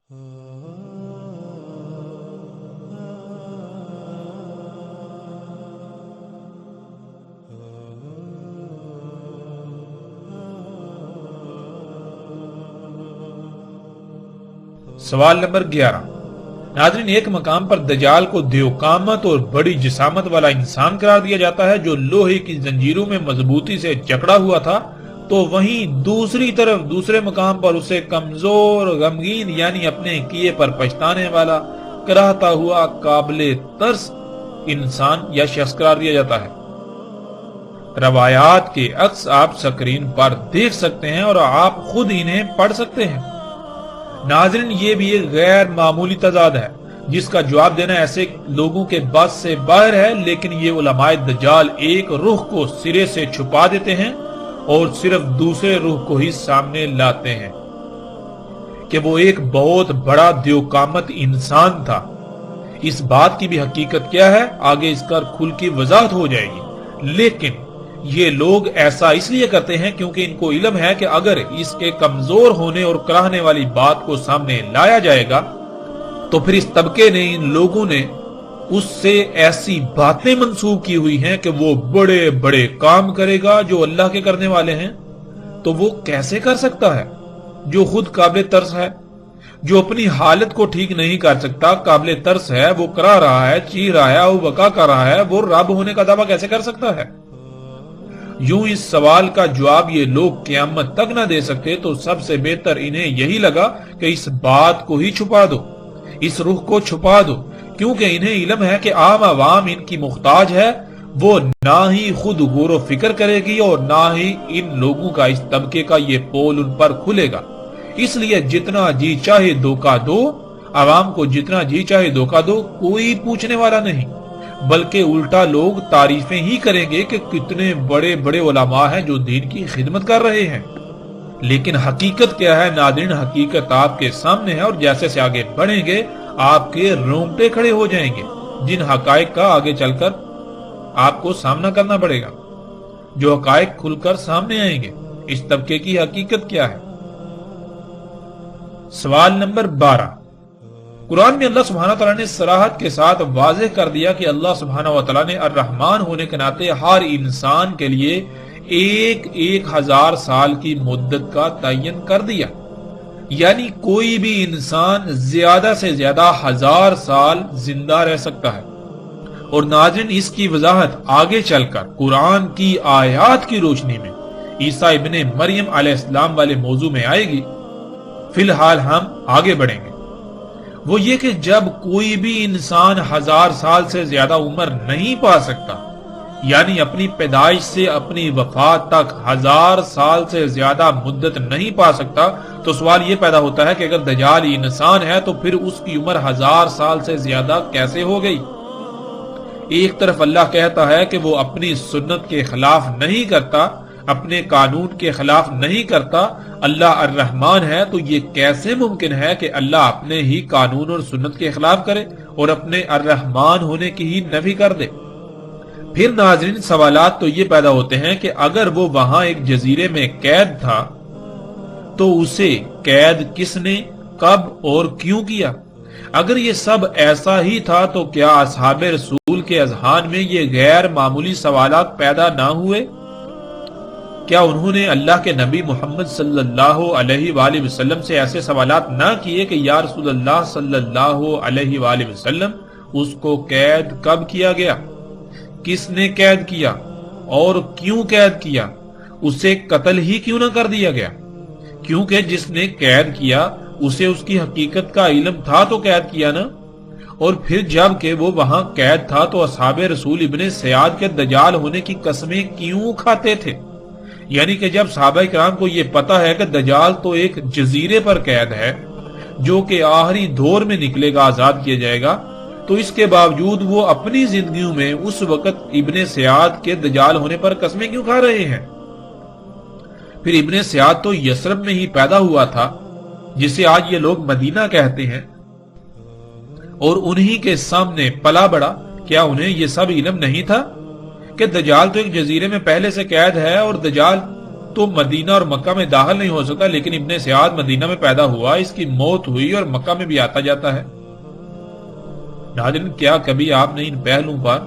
سوال نمبر 11۔ ناظرین، ایک مقام پر دجال کو دیوقامت اور بڑی جسامت والا انسان قرار دیا جاتا ہے جو لوہے کی زنجیروں میں مضبوطی سے جکڑا ہوا تھا، تو وہیں دوسری طرف دوسرے مقام پر اسے کمزور، غمگین یعنی اپنے کیے پر پچھتانے والا، کراہتا ہوا، قابل ترس انسان یا شخص قرار دیا جاتا ہے۔ روایات کے عکس آپ سکرین پر دیکھ سکتے ہیں اور آپ خود انہیں پڑھ سکتے ہیں۔ ناظرین، یہ بھی ایک غیر معمولی تضاد ہے جس کا جواب دینا ایسے لوگوں کے بس سے باہر ہے، لیکن یہ علماء دجال ایک رخ کو سرے سے چھپا دیتے ہیں اور صرف دوسرے رخ کو ہی سامنے لاتے ہیں کہ وہ ایک بہت بڑا دیوقامت انسان تھا۔ اس بات کی بھی حقیقت کیا ہے آگے اس کا کھل کی وضاحت ہو جائے گی، لیکن یہ لوگ ایسا اس لیے کرتے ہیں کیونکہ ان کو علم ہے کہ اگر اس کے کمزور ہونے اور کراہنے والی بات کو سامنے لایا جائے گا تو پھر اس طبقے نے، ان لوگوں نے اس سے ایسی باتیں منسوب کی ہوئی ہیں کہ وہ بڑے بڑے کام کرے گا جو اللہ کے کرنے والے ہیں۔ تو وہ کیسے کر سکتا ہے جو خود قابل ترس ہے؟ جو اپنی حالت کو ٹھیک نہیں کر سکتا، قابل ترس ہے، وہ کرا رہا ہے، چی رہا ہے، وہ بکا کر رہا ہے، وہ رب ہونے کا دعویٰ کیسے کر سکتا ہے؟ یوں اس سوال کا جواب یہ لوگ قیامت تک نہ دے سکتے تو سب سے بہتر انہیں یہی لگا کہ اس بات کو ہی چھپا دو، اس رخ کو چھپا دو، کیونکہ انہیں علم ہے کہ عام عوام ان کی محتاج ہے۔ وہ نہ ہی خود غور و فکر کرے گی اور نہ ہی ان لوگوں کا، اس طبقے کا یہ پول ان پر کھلے گا۔ اس لیے جتنا جی چاہے دھوکہ دو، عوام کو جتنا جی چاہے دھوکہ دو، کوئی پوچھنے والا نہیں، بلکہ الٹا لوگ تعریفیں ہی کریں گے کہ کتنے بڑے بڑے علماء ہیں جو دین کی خدمت کر رہے ہیں۔ لیکن حقیقت کیا ہے ناظرین؟ حقیقت آپ کے سامنے ہے، اور جیسے سے آگے بڑھیں گے آپ کے رونگٹے کھڑے ہو جائیں گے، جن حقائق کا آگے چل کر آپ کو سامنا کرنا پڑے گا، جو حقائق کھل کر سامنے آئیں گے۔ اس طبقے کی حقیقت کیا ہے؟ سوال نمبر 12۔ قرآن میں اللہ سبحانہ وتعالی نے صراحت کے ساتھ واضح کر دیا کہ اللہ سبحانہ وتعالی نے الرحمن ہونے کے ناطے ہر انسان کے لیے ایک ہزار سال کی مدت کا تعین کر دیا، یعنی کوئی بھی انسان زیادہ سے زیادہ 1000 سال زندہ رہ سکتا ہے۔ اور ناظرین، اس کی وضاحت آگے چل کر قرآن کی آیات کی روشنی میں عیسیٰ ابن مریم علیہ السلام والے موضوع میں آئے گی۔ فی الحال ہم آگے بڑھیں گے۔ وہ یہ کہ جب کوئی بھی انسان 1000 سال سے زیادہ عمر نہیں پا سکتا، یعنی اپنی پیدائش سے اپنی وفات تک 1000 سال سے زیادہ مدت نہیں پا سکتا، تو سوال یہ پیدا ہوتا ہے کہ اگر دجال انسان ہے تو پھر اس کی عمر 1000 سال سے زیادہ کیسے ہو گئی؟ ایک طرف اللہ کہتا ہے کہ وہ اپنی سنت کے خلاف نہیں کرتا، اپنے قانون کے خلاف نہیں کرتا، اللہ الرحمن ہے، تو یہ کیسے ممکن ہے کہ اللہ اپنے ہی قانون اور سنت کے خلاف کرے اور اپنے الرحمن ہونے کی ہی نفی کر دے؟ پھر ناظرین، سوالات تو یہ پیدا ہوتے ہیں کہ اگر وہ وہاں ایک جزیرے میں قید تھا تو اسے قید کس نے، کب اور کیوں کیا؟ اگر یہ سب ایسا ہی تھا تو کیا اصحاب رسول کے اذہان میں یہ غیر معمولی سوالات پیدا نہ ہوئے؟ کیا انہوں نے اللہ کے نبی محمد صلی اللہ علیہ وآلہ وسلم سے ایسے سوالات نہ کیے کہ یا رسول اللہ صلی اللہ علیہ وآلہ وسلم، اس کو قید کب کیا گیا، کس نے قید کیا اور کیوں قید کیا، اسے قتل ہی کیوں نہ کر دیا گیا؟ کیونکہ جس نے قید کیا اسے اس کی حقیقت کا علم تھا تو قید کیا نا۔ اور پھر جب کہ وہ وہاں قید تھا تو اصحاب رسول ابن سیاد کے دجال ہونے کی قسمیں کیوں کھاتے تھے؟ یعنی کہ جب صحابہ کرام کو یہ پتا ہے کہ دجال تو ایک جزیرے پر قید ہے جو کہ آخری دور میں نکلے گا، آزاد کیا جائے گا، تو اس کے باوجود وہ اپنی زندگیوں میں اس وقت ابن سیاد کے دجال ہونے پر قسمیں کیوں کھا رہے ہیں؟ پھر ابن سیاد تو یثرب میں ہی پیدا ہوا تھا، جسے آج یہ لوگ مدینہ کہتے ہیں، اور انہی کے سامنے پلا بڑا۔ کیا انہیں یہ سب علم نہیں تھا کہ دجال تو ایک جزیرے میں پہلے سے قید ہے اور دجال تو مدینہ اور مکہ میں داخل نہیں ہو سکتا، لیکن ابن سیاد مدینہ میں پیدا ہوا، اس کی موت ہوئی اور مکہ میں بھی آتا جاتا ہے۔ ناظرین، کیا کبھی آپ نے ان پہلوؤں پر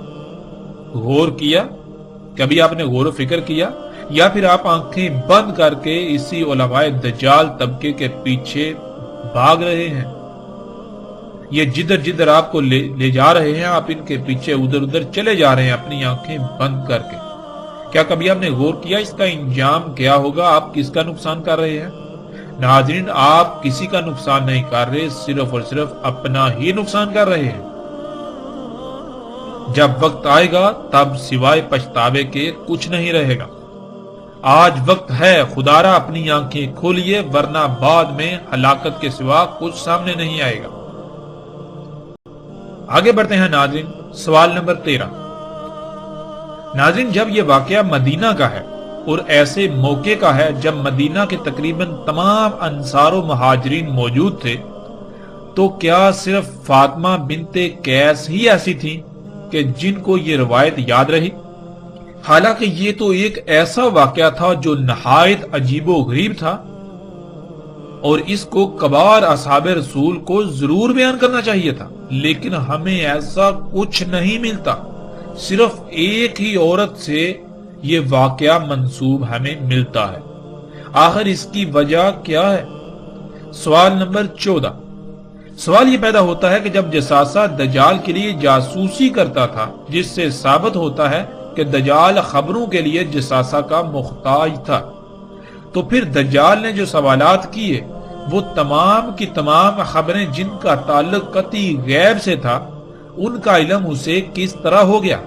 غور کیا؟ کبھی آپ نے غور و فکر کیا، یا پھر آپ آنکھیں بند کر کے اسی علماء دجال طبقے کے پیچھے بھاگ رہے ہیں؟ یہ جدھر جدھر آپ کو لے جا رہے ہیں، آپ ان کے پیچھے ادھر ادھر چلے جا رہے ہیں اپنی آنکھیں بند کر کے۔ کیا کبھی آپ نے غور کیا اس کا انجام کیا ہوگا؟ آپ کس کا نقصان کر رہے ہیں؟ ناظرین، آپ کسی کا نقصان نہیں کر رہے، صرف اور صرف اپنا ہی نقصان کر رہے ہیں۔ جب وقت آئے گا تب سوائے پچھتاوے کے کچھ نہیں رہے گا۔ آج وقت ہے، خدا را اپنی آنکھیں کھولیے، ورنہ بعد میں ہلاکت کے سوا کچھ سامنے نہیں آئے گا۔ آگے بڑھتے ہیں ناظرین، سوال نمبر 13۔ ناظرین، جب یہ واقعہ مدینہ کا ہے اور ایسے موقع کا ہے جب مدینہ کے تقریباً تمام انصار و مہاجرین موجود تھے، تو کیا صرف فاطمہ بنت قیس ہی ایسی تھی کہ جن کو یہ روایت یاد رہی؟ حالانکہ یہ تو ایک ایسا واقعہ تھا جو نہایت عجیب و غریب تھا، اور اس کو کبار اصحاب رسول کو ضرور بیان کرنا چاہیے تھا، لیکن ہمیں ایسا کچھ نہیں ملتا۔ صرف ایک ہی عورت سے یہ واقعہ منسوب ہمیں ملتا ہے۔ آخر اس کی وجہ کیا ہے؟ سوال نمبر 14۔ سوال یہ پیدا ہوتا ہے کہ جب جساسہ دجال کے لیے جاسوسی کرتا تھا، جس سے ثابت ہوتا ہے کہ دجال خبروں کے لیے جساسہ کا محتاج تھا، تو پھر دجال نے جو سوالات کیے وہ تمام کی تمام خبریں جن کا تعلق قطعی غیب سے تھا، ان کا علم اسے کس طرح ہو گیا؟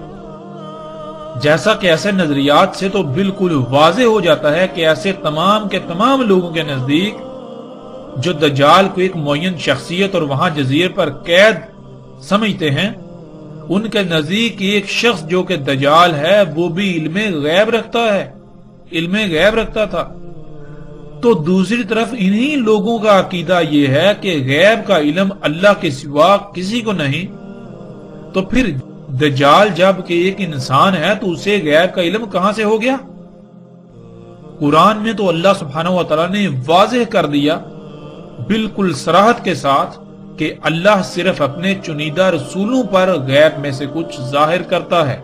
جیسا کہ ایسے نظریات سے تو بالکل واضح ہو جاتا ہے کہ ایسے تمام کے تمام لوگوں کے نزدیک جو دجال کو ایک معین شخصیت اور وہاں جزیرے پر قید سمجھتے ہیں، ان کے نزدیک ایک شخص جو کہ دجال ہے وہ بھی علم غیب رکھتا ہے، علم غیب رکھتا تھا۔ تو دوسری طرف انہی لوگوں کا عقیدہ یہ ہے کہ غیب کا علم اللہ کے سوا کسی کو نہیں، تو پھر دجال جب کہ ایک انسان ہے تو اسے غیب کا علم کہاں سے ہو گیا؟ قرآن میں تو اللہ سبحانہ و تعالیٰ نے واضح کر دیا بالکل صراحت کے ساتھ کہ اللہ صرف اپنے چنیدہ رسولوں پر غیب میں سے کچھ ظاہر کرتا ہے۔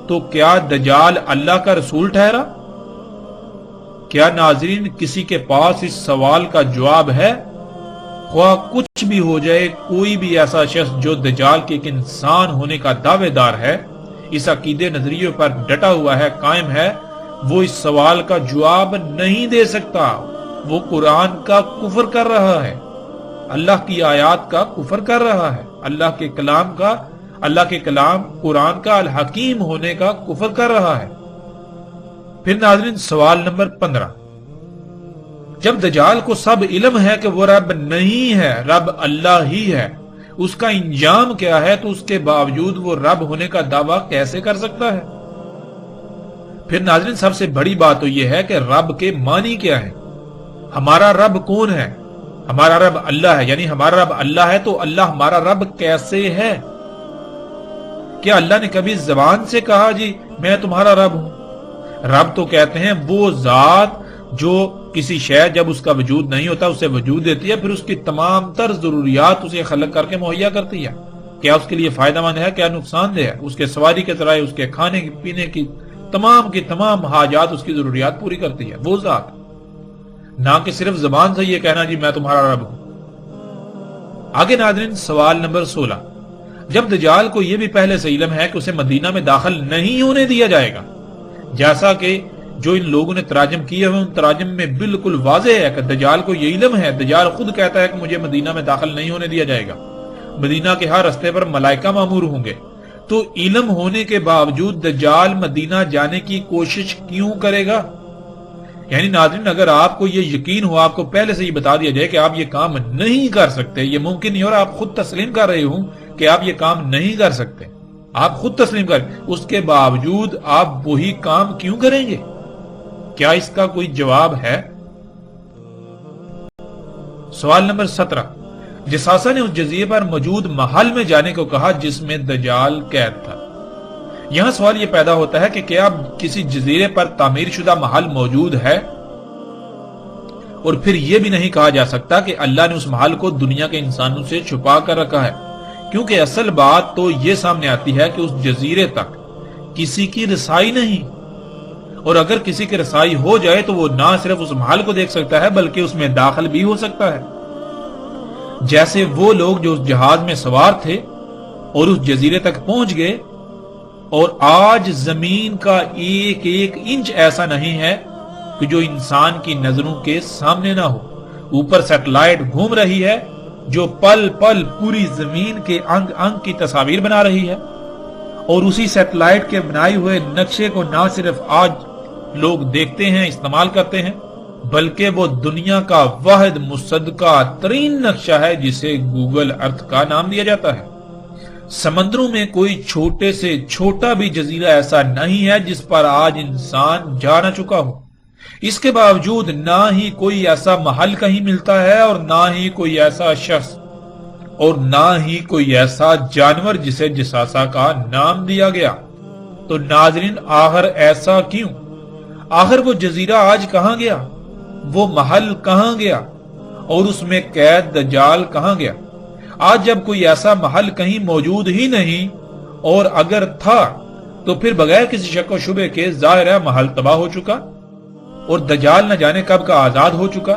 تو کیا دجال اللہ کا رسول ٹھہرا؟ کیا ناظرین کسی کے پاس اس سوال کا جواب ہے؟ خواہ کچھ بھی ہو جائے، کوئی بھی ایسا شخص جو دجال کے ایک انسان ہونے کا دعوے دار ہے، اس عقیدے نظریے پر ڈٹا ہوا ہے، قائم ہے، وہ اس سوال کا جواب نہیں دے سکتا۔ وہ قرآن کا کفر کر رہا ہے، اللہ کی آیات کا کفر کر رہا ہے، اللہ کے کلام قرآن کا الحکیم ہونے کا کفر کر رہا ہے۔ پھر ناظرین سوال نمبر 15۔ جب دجال کو سب علم ہے کہ وہ رب نہیں ہے، رب اللہ ہی ہے، اس کا انجام کیا ہے، تو اس کے باوجود وہ رب ہونے کا دعویٰ کیسے کر سکتا ہے؟ پھر ناظرین سب سے بڑی بات تو یہ ہے کہ رب کے معنی کیا ہے؟ ہمارا رب کون ہے؟ ہمارا رب اللہ ہے، یعنی ہمارا رب اللہ ہے تو اللہ ہمارا رب کیسے ہے؟ کیا اللہ نے کبھی زبان سے کہا جی میں تمہارا رب ہوں؟ رب تو کہتے ہیں وہ ذات جو کسی شے جب اس کا وجود نہیں ہوتا اسے وجود دیتی ہے، پھر اس کی تمام تر ضروریات اسے خلق کر کے مہیا کرتی ہے۔ کیا اس کے لیے فائدہ مند ہے، کیا نقصان دہ ہے؟ اس کے سواری کے ذرائع، اس کے کھانے پینے کی تمام حاجات، اس کی ضروریات پوری کرتی ہے وہ ذات، نہ کہ صرف زبان سے یہ کہنا جی میں تمہارا رب ہوں۔ آگے ناظرین سوال نمبر 16۔ جب دجال کو یہ بھی پہلے سے علم ہے کہ اسے مدینہ میں داخل نہیں ہونے دیا جائے گا، جیسا کہ جو ان لوگوں نے تراجم کیے ہوئے ان تراجم میں بالکل واضح ہے کہ دجال کو یہ علم ہے، دجال خود کہتا ہے کہ مجھے مدینہ میں داخل نہیں ہونے دیا جائے گا، مدینہ کے ہر رستے پر ملائکہ مامور ہوں گے، تو علم ہونے کے باوجود دجال مدینہ جانے کی کوشش کیوں کرے گا؟ یعنی ناظرین اگر آپ کو یہ یقین ہو، آپ کو پہلے سے یہ بتا دیا جائے کہ آپ یہ کام نہیں کر سکتے، یہ ممکن نہیں، اور آپ خود تسلیم کر رہے ہوں کہ آپ یہ کام نہیں کر سکتے، آپ خود تسلیم کر، اس کے باوجود آپ وہی کام کیوں کریں گے؟ کیا اس کا کوئی جواب ہے؟ سوال نمبر 17۔ جساسہ نے اس جزیرے پر موجود محل میں جانے کو کہا جس میں دجال قید تھا۔ یہاں سوال یہ پیدا ہوتا ہے کہ کیا کسی جزیرے پر تعمیر شدہ محل موجود ہے اور پھر یہ بھی نہیں کہا جا سکتا کہ اللہ نے اس محل کو دنیا کے انسانوں سے چھپا کر رکھا ہے، کیونکہ اصل بات تو یہ سامنے آتی ہے کہ اس جزیرے تک کسی کی رسائی نہیں، اور اگر کسی کی رسائی ہو جائے تو وہ نہ صرف اس محل کو دیکھ سکتا ہے بلکہ اس میں داخل بھی ہو سکتا ہے، جیسے وہ لوگ جو اس جہاز میں سوار تھے اور اس جزیرے تک پہنچ گئے، اور آج زمین کا ایک ایک انچ ایسا نہیں ہے کہ جو انسان کی نظروں کے سامنے نہ ہو۔ اوپر سیٹلائٹ گھوم رہی ہے جو پل پل پوری زمین کے انگ انگ کی تصاویر بنا رہی ہے، اور اسی سیٹلائٹ کے بنائے ہوئے نقشے کو نہ صرف آج لوگ دیکھتے ہیں، استعمال کرتے ہیں، بلکہ وہ دنیا کا واحد مصدقہ ترین نقشہ ہے جسے گوگل ارتھ کا نام دیا جاتا ہے۔ سمندروں میں کوئی چھوٹے سے چھوٹا بھی جزیرہ ایسا نہیں ہے جس پر آج انسان جا نہ چکا ہو۔ اس کے باوجود نہ ہی کوئی ایسا محل کہیں ملتا ہے، اور نہ ہی کوئی ایسا شخص، اور نہ ہی کوئی ایسا جانور جسے جساسا کا نام دیا گیا۔ تو ناظرین، آخر ایسا کیوں؟ آخر وہ جزیرہ آج کہاں گیا؟ وہ محل کہاں گیا؟ اور اس میں قید دجال کہاں گیا؟ آج جب کوئی ایسا محل کہیں موجود ہی نہیں، اور اگر تھا تو پھر بغیر کسی شک و شبے کے ظاہر ہے محل تباہ ہو چکا، اور دجال نہ جانے کب کا آزاد ہو چکا۔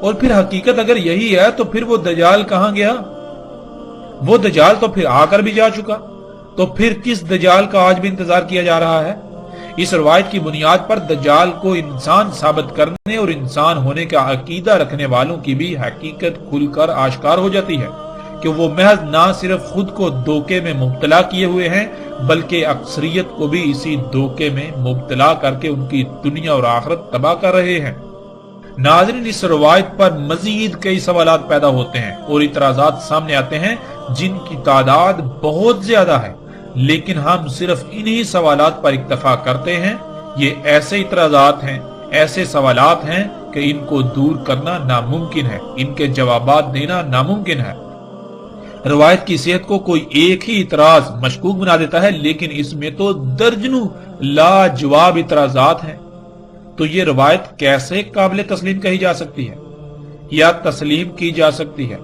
اور پھر حقیقت اگر یہی ہے تو پھر وہ دجال کہاں گیا؟ وہ دجال تو پھر آ کر بھی جا چکا، تو پھر کس دجال کا آج بھی انتظار کیا جا رہا ہے؟ اس روایت کی بنیاد پر دجال کو انسان ثابت کرنے اور انسان ہونے کا عقیدہ رکھنے والوں کی بھی حقیقت کھل کر آشکار ہو جاتی ہے کہ وہ محض نہ صرف خود کو دھوکے میں مبتلا کیے ہوئے ہیں بلکہ اکثریت کو بھی اسی دھوکے میں مبتلا کر کے ان کی دنیا اور آخرت تباہ کر رہے ہیں۔ ناظرین، اس روایت پر مزید کئی سوالات پیدا ہوتے ہیں اور اعتراضات سامنے آتے ہیں جن کی تعداد بہت زیادہ ہے، لیکن ہم صرف انہی سوالات پر اکتفا کرتے ہیں۔ یہ ایسے اعتراضات ہیں، ایسے سوالات ہیں کہ ان کو دور کرنا ناممکن ہے، ان کے جوابات دینا ناممکن ہے۔ روایت کی صحت کو کوئی ایک ہی اعتراض مشکوک بنا دیتا ہے، لیکن اس میں تو درجنوں لاجواب اعتراضات ہیں۔ تو یہ روایت کیسے قابل تسلیم کہی جا سکتی ہے یا تسلیم کی جا سکتی ہے؟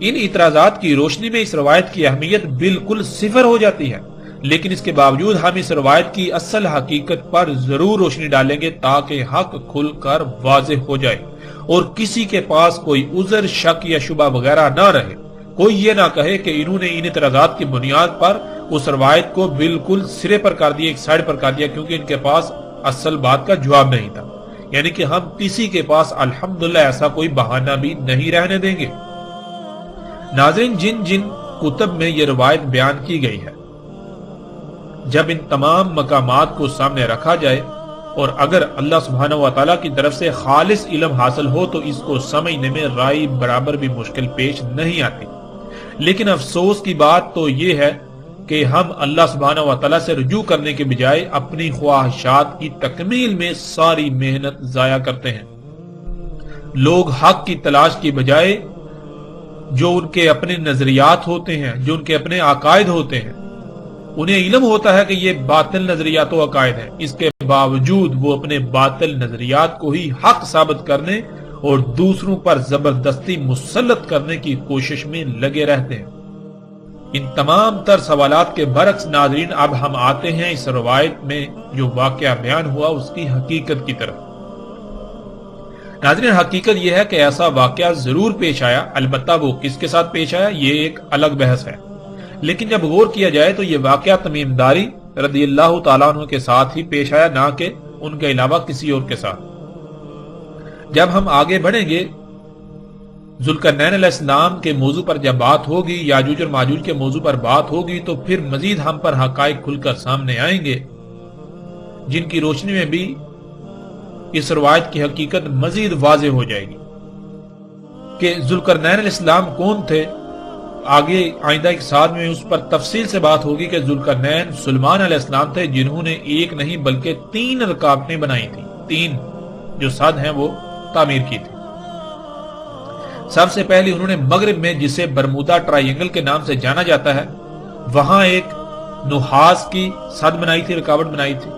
ان اعتراضات کی روشنی میں اس روایت کی اہمیت بالکل صفر ہو جاتی ہے، لیکن اس کے باوجود ہم اس روایت کی اصل حقیقت پر ضرور روشنی ڈالیں گے تاکہ حق کھل کر واضح ہو جائے اور کسی کے پاس کوئی عذر، شک یا شبہ وغیرہ نہ رہے۔ کوئی یہ نہ کہے کہ انہوں نے ان اعتراضات کی بنیاد پر اس روایت کو بالکل سرے پر کر دیا، ایک سائڈ پر کر دیا، کیونکہ ان کے پاس اصل بات کا جواب نہیں تھا۔ یعنی کہ ہم کسی کے پاس الحمدللہ ایسا کوئی بہانہ بھی نہیں رہنے دیں گے۔ ناظرین، جن جن کتب میں یہ روایت بیان کی گئی ہے، جب ان تمام مقامات کو سامنے رکھا جائے اور اگر اللہ سبحانہ و تعالیٰ کی طرف سے خالص علم حاصل ہو تو اس کو سمجھنے میں رائی برابر بھی مشکل پیش نہیں آتی۔ لیکن افسوس کی بات تو یہ ہے کہ ہم اللہ سبحانہ و تعالیٰ سے رجوع کرنے کے بجائے اپنی خواہشات کی تکمیل میں ساری محنت ضائع کرتے ہیں۔ لوگ حق کی تلاش کی بجائے جو ان کے اپنے نظریات ہوتے ہیں، جو ان کے اپنے عقائد ہوتے ہیں، انہیں علم ہوتا ہے کہ یہ باطل نظریات و عقائد ہیں، اس کے باوجود وہ اپنے باطل نظریات کو ہی حق ثابت کرنے اور دوسروں پر زبردستی مسلط کرنے کی کوشش میں لگے رہتے ہیں۔ ان تمام تر سوالات کے برعکس ناظرین، اب ہم آتے ہیں اس روایت میں جو واقعہ بیان ہوا اس کی حقیقت کی طرف۔ ناظرین، حقیقت یہ ہے کہ ایسا واقعہ ضرور پیش آیا، البتہ وہ کس کے ساتھ پیش آیا یہ ایک الگ بحث ہے، لیکن جب غور کیا جائے تو یہ واقعہ تمیم داری رضی اللہ تعالیٰ عنہ کے ساتھ ہی پیش آیا، نہ کہ ان کے علاوہ کسی اور کے ساتھ۔ جب ہم آگے بڑھیں گے، ذوالقرنین علیہ السلام کے موضوع پر جب بات ہوگی، یاجوج اور ماجوج کے موضوع پر بات ہوگی، تو پھر مزید ہم پر حقائق کھل کر سامنے آئیں گے جن کی روشنی میں بھی اس روایت کی حقیقت مزید واضح ہو جائے گی کہ ذوالقرنین علیہ السلام کون تھے۔ آگے آئندہ ایک ساتھ میں اس پر تفصیل سے بات ہوگی کہ ذوالقرنین سلیمان علیہ السلام تھے جنہوں نے ایک نہیں بلکہ 3 رکاوٹیں بنائی تھیں، 3 جو سد ہیں وہ تعمیر کی تھی۔ سب سے پہلے انہوں نے مغرب میں، جسے برمودا ٹرائی اینگل کے نام سے جانا جاتا ہے، وہاں ایک نحاس کی سد بنائی تھی، رکاوٹ بنائی تھی۔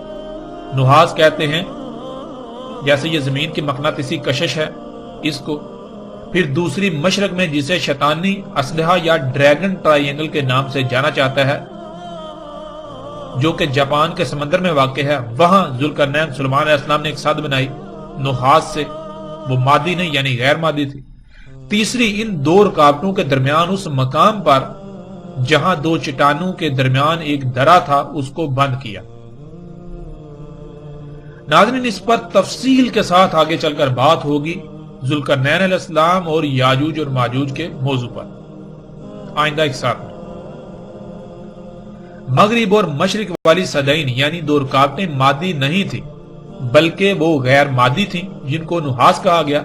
نحاس کہتے ہیں جیسے یہ زمین کی مقناطیسی کشش ہے اس کو، پھر دوسری مشرق میں جسے شیطانی اسلحہ یا ڈریگن ٹرائی اینگل کے نام سے جانا جاتا ہے، جو کہ جاپان کے سمندر میں واقع ہے، وہاں ذوالقرنین سلیمان علیہ السلام نے ایک سد بنائی نحاس سے، وہ مادی نہیں یعنی غیر مادی تھی۔ تیسری، ان دو رکاوٹوں کے درمیان اس مقام پر جہاں دو چٹانوں کے درمیان ایک درہ تھا اس کو بند کیا۔ ناظرین، اس پر تفصیل کے ساتھ آگے چل کر بات ہوگی ذوالقرنین علیہ السلام اور یاجوج اور ماجوج کے موضوع پر آئندہ ایک ساتھ میں۔ مغرب اور مشرق والی صدعین یعنی دو رکاوٹیں مادی نہیں تھی بلکہ وہ غیر مادی تھیں جن کو نحاس کہا گیا۔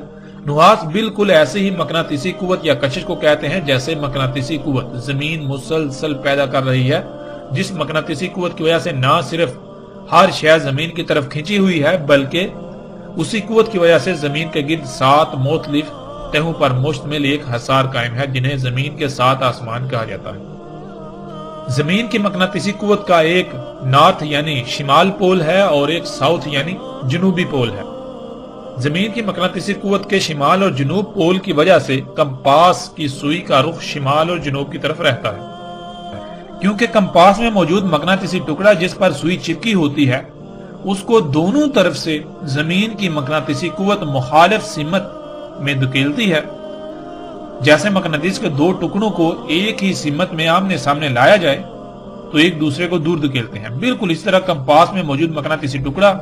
نحاس بالکل ایسے ہی مقناطیسی قوت یا کشش کو کہتے ہیں جیسے مقناطیسی قوت زمین مسلسل پیدا کر رہی ہے، جس مقناطیسی قوت کی وجہ سے نہ صرف ہر شے زمین کی طرف کھینچی ہوئی ہے بلکہ اسی قوت کی وجہ سے زمین کے گرد 7 مختلف تہوں پر مشتمل ایک حصار قائم ہے جنہیں زمین کے 7 آسمان کہا جاتا ہے۔ زمین کی مقناطیسی قوت کا ایک نارتھ یعنی شمال پول ہے اور ایک ساؤتھ یعنی جنوبی پول ہے۔ زمین کی مقناطیسی قوت کے شمال اور جنوب پول کی وجہ سے کمپاس کی سوئی کا رخ شمال اور جنوب کی طرف رہتا ہے، کیونکہ کمپاس میں موجود مقناطیسی ٹکڑا جس پر سوئی چپکی ہوتی ہے اس کو دونوں طرف سے زمین کی مقناطیسی قوت مخالف سمت میں دھکیلتی ہے۔ جیسے مقناطیس کے دو ٹکڑوں کو ایک ہی سمت میں آمنے سامنے لایا جائے تو ایک دوسرے کو دور دھکیلتے ہیں، بالکل اس طرح کمپاس میں موجود مقناطیسی ٹکڑا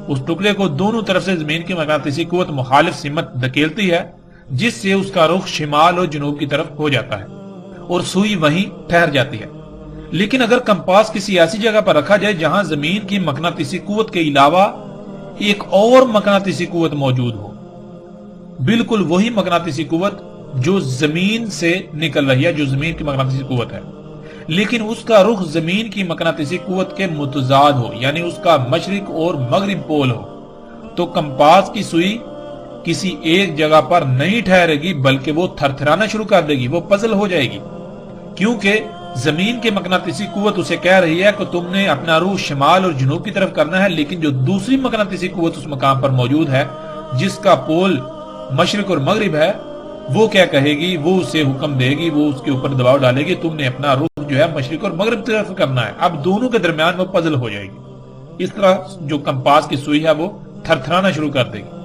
اس ٹکڑے کو دونوں طرف سے زمین کی مقناطیسی قوت مخالف سمت دھکیلتی ہے، جس سے اس کا رخ شمال اور جنوب کی طرف ہو جاتا ہے اور سوئی وہیں ٹھہر جاتی ہے۔ لیکن اگر کمپاس کسی ایسی جگہ پر رکھا جائے جہاں زمین کی مقناطیسی قوت کے علاوہ ایک اور مقناطیسی قوت موجود ہو، بالکل وہی مقناطیسی قوت جو زمین سے نکل رہی ہے، جو زمین کی مقناطیسی قوت ہے، لیکن اس کا رخ زمین کی مقناطیسی قوت کے متضاد ہو یعنی اس کا مشرق اور مغرب پول ہو، تو کمپاس کی سوئی کسی ایک جگہ پر نہیں ٹھہرے گی بلکہ وہ تھرتھرانا شروع کر دے گی، وہ پزل ہو جائے گی، کیونکہ زمین کے مقناطیسی قوت اسے کہہ رہی ہے کہ تم نے اپنا رخ شمال اور جنوب کی طرف کرنا ہے، لیکن جو دوسری مقناطیسی قوت اس مقام پر موجود ہے جس کا پول مشرق اور مغرب ہے، وہ کیا کہے گی، وہ اسے حکم دے گی، وہ اس کے اوپر دباؤ ڈالے گی، تم نے اپنا رخ جو ہے مشرق اور مغرب کی طرف کرنا ہے۔ اب دونوں کے درمیان وہ پزل ہو جائے گی، اس طرح جو کمپاس کی سوئی ہے وہ تھرتھرانا شروع کر دے گی۔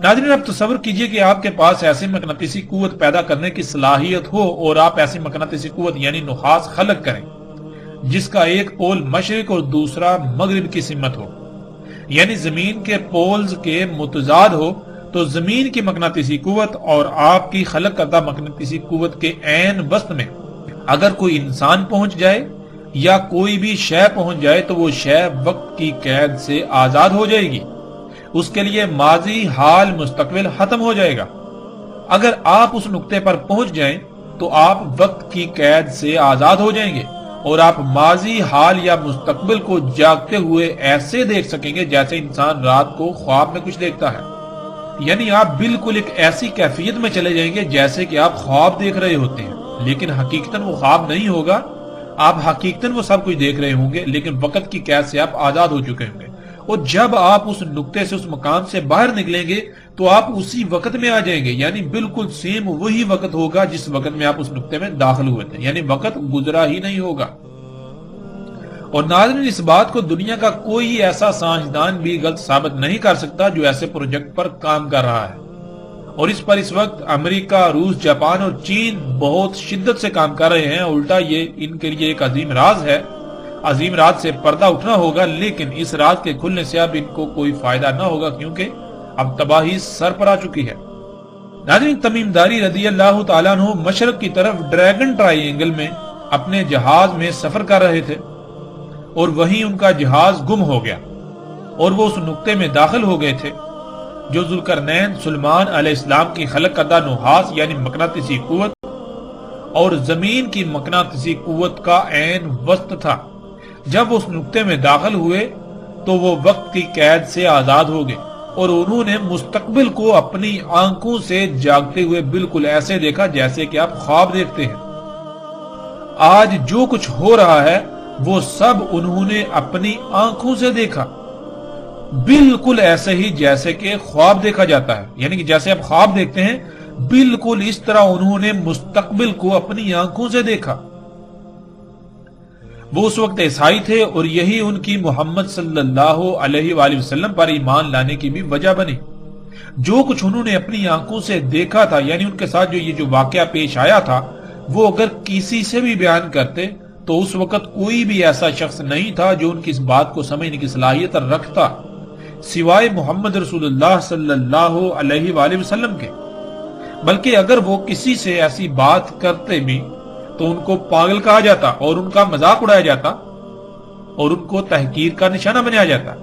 ناظرین، اب تصور کیجئے کہ آپ کے پاس ایسی مقناطیسی قوت پیدا کرنے کی صلاحیت ہو اور آپ ایسی مقناطیسی قوت یعنی نحاس خلق کریں جس کا ایک پول مشرق اور دوسرا مغرب کی سمت ہو، یعنی زمین کے پولز کے متضاد ہو، تو زمین کی مقناطیسی قوت اور آپ کی خلق کردہ مقناطیسی قوت کے عین وسط میں اگر کوئی انسان پہنچ جائے یا کوئی بھی شے پہنچ جائے تو وہ شے وقت کی قید سے آزاد ہو جائے گی، اس کے لیے ماضی حال مستقبل ختم ہو جائے گا۔ اگر آپ اس نقطے پر پہنچ جائیں تو آپ وقت کی قید سے آزاد ہو جائیں گے اور آپ ماضی حال یا مستقبل کو جاگتے ہوئے ایسے دیکھ سکیں گے جیسے انسان رات کو خواب میں کچھ دیکھتا ہے، یعنی آپ بالکل ایک ایسی کیفیت میں چلے جائیں گے جیسے کہ آپ خواب دیکھ رہے ہوتے ہیں، لیکن حقیقتاً وہ خواب نہیں ہوگا، آپ حقیقتاً وہ سب کچھ دیکھ رہے ہوں گے لیکن وقت کی قید سے آپ آزاد ہو چکے ہوں گے۔ اور جب آپ اس نقطے سے اس مقام سے باہر نکلیں گے تو آپ اسی وقت میں آ جائیں گے، یعنی بالکل سیم وہی وقت ہوگا جس وقت میں آپ اس نقطے میں داخل ہوئے تھے، یعنی وقت گزرا ہی نہیں ہوگا۔ اور ناظرین، اس بات کو دنیا کا کوئی ایسا سائنسدان بھی غلط ثابت نہیں کر سکتا جو ایسے پروجیکٹ پر کام کر رہا ہے، اور اس پر اس وقت امریکہ، روس، جاپان اور چین بہت شدت سے کام کر رہے ہیں۔ الٹا یہ ان کے لیے ایک عظیم راز ہے، عظیم راز سے پردہ اٹھنا ہوگا، لیکن اس راز کے کھلنے سے اب ان کو کوئی فائدہ نہ ہوگا کیونکہ اب تباہی سر پر آ چکی ہے۔ ناظرین، تمیم داری رضی اللہ تعالیٰ عنہ مشرق کی طرف ڈریگن ٹرائی اینگل میں اپنے جہاز میں سفر کر رہے تھے اور وہیں ان کا جہاز گم ہو گیا اور وہ اس نقطے میں داخل ہو گئے تھے جو ذوالقرنین سلیمان علیہ السلام کی خلق کردہ نحاس یعنی مقناطیسی قوت اور زمین کی مقناطیسی قوت کا عین وسط تھا۔ جب اس نقطے میں داخل ہوئے تو وہ وقت کی قید سے آزاد ہو گئے اور انہوں نے مستقبل کو اپنی آنکھوں سے جاگتے ہوئے بالکل ایسے دیکھا جیسے کہ آپ خواب دیکھتے ہیں۔ آج جو کچھ ہو رہا ہے وہ سب انہوں نے اپنی آنکھوں سے دیکھا۔ بالکل ایسے ہی جیسے کہ خواب دیکھا جاتا ہے، یعنی کہ جیسے آپ خواب دیکھتے ہیں بالکل اس طرح انہوں نے مستقبل کو اپنی آنکھوں سے دیکھا۔ وہ اس وقت عیسائی تھے اور یہی ان کی محمد صلی اللہ علیہ وآلہ وسلم پر ایمان لانے کی بھی وجہ بنی۔ جو کچھ انہوں نے اپنی آنکھوں سے دیکھا تھا، یعنی ان کے ساتھ جو واقعہ پیش آیا تھا، وہ اگر کسی سے بھی بیان کرتے تو اس وقت کوئی بھی ایسا شخص نہیں تھا جو ان کی اس بات کو سمجھنے کی صلاحیت رکھتا سوائے محمد رسول اللہ صلی اللہ علیہ وآلہ وسلم کے۔ بلکہ اگر وہ کسی سے ایسی بات کرتے بھی تو ان کو پاگل کہا جاتا اور ان کا مذاق اڑایا جاتا اور ان کو تحقیر کا نشانہ بنایا جاتا،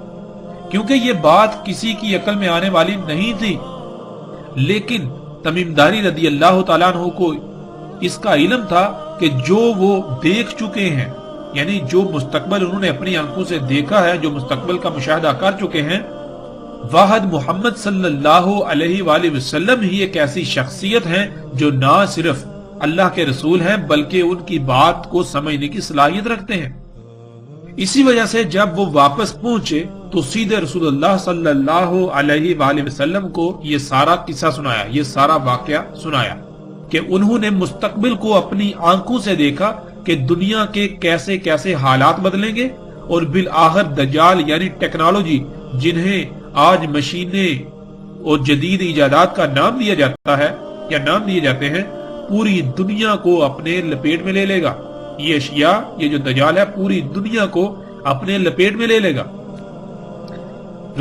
کیونکہ یہ بات کسی کی عقل میں آنے والی نہیں تھی۔ لیکن تمیم داری رضی اللہ تعالیٰ عنہ کو اس کا علم تھا کہ جو وہ دیکھ چکے ہیں، یعنی جو مستقبل انہوں نے اپنی آنکھوں سے دیکھا ہے، جو مستقبل کا مشاہدہ کر چکے ہیں، واحد محمد صلی اللہ علیہ وآلہ وسلم ہی ایک ایسی شخصیت ہیں جو نہ صرف اللہ کے رسول ہیں بلکہ ان کی بات کو سمجھنے کی صلاحیت رکھتے ہیں۔ اسی وجہ سے جب وہ واپس پہنچے تو سیدھے رسول اللہ صلی اللہ علیہ وآلہ وسلم کو یہ سارا قصہ سنایا، یہ سارا واقعہ سنایا کہ انہوں نے مستقبل کو اپنی آنکھوں سے دیکھا کہ دنیا کے کیسے کیسے حالات بدلیں گے، اور بالآخر دجال یعنی ٹیکنالوجی، جنہیں آج مشینیں اور جدید ایجادات کا نام دیا جاتا ہے یا نام دیے جاتے ہیں، پوری دنیا کو اپنے لپیٹ میں لے لے گا۔ یہ اشیاء، یہ جو دجال ہے، پوری دنیا کو اپنے لپیٹ میں لے لے گا۔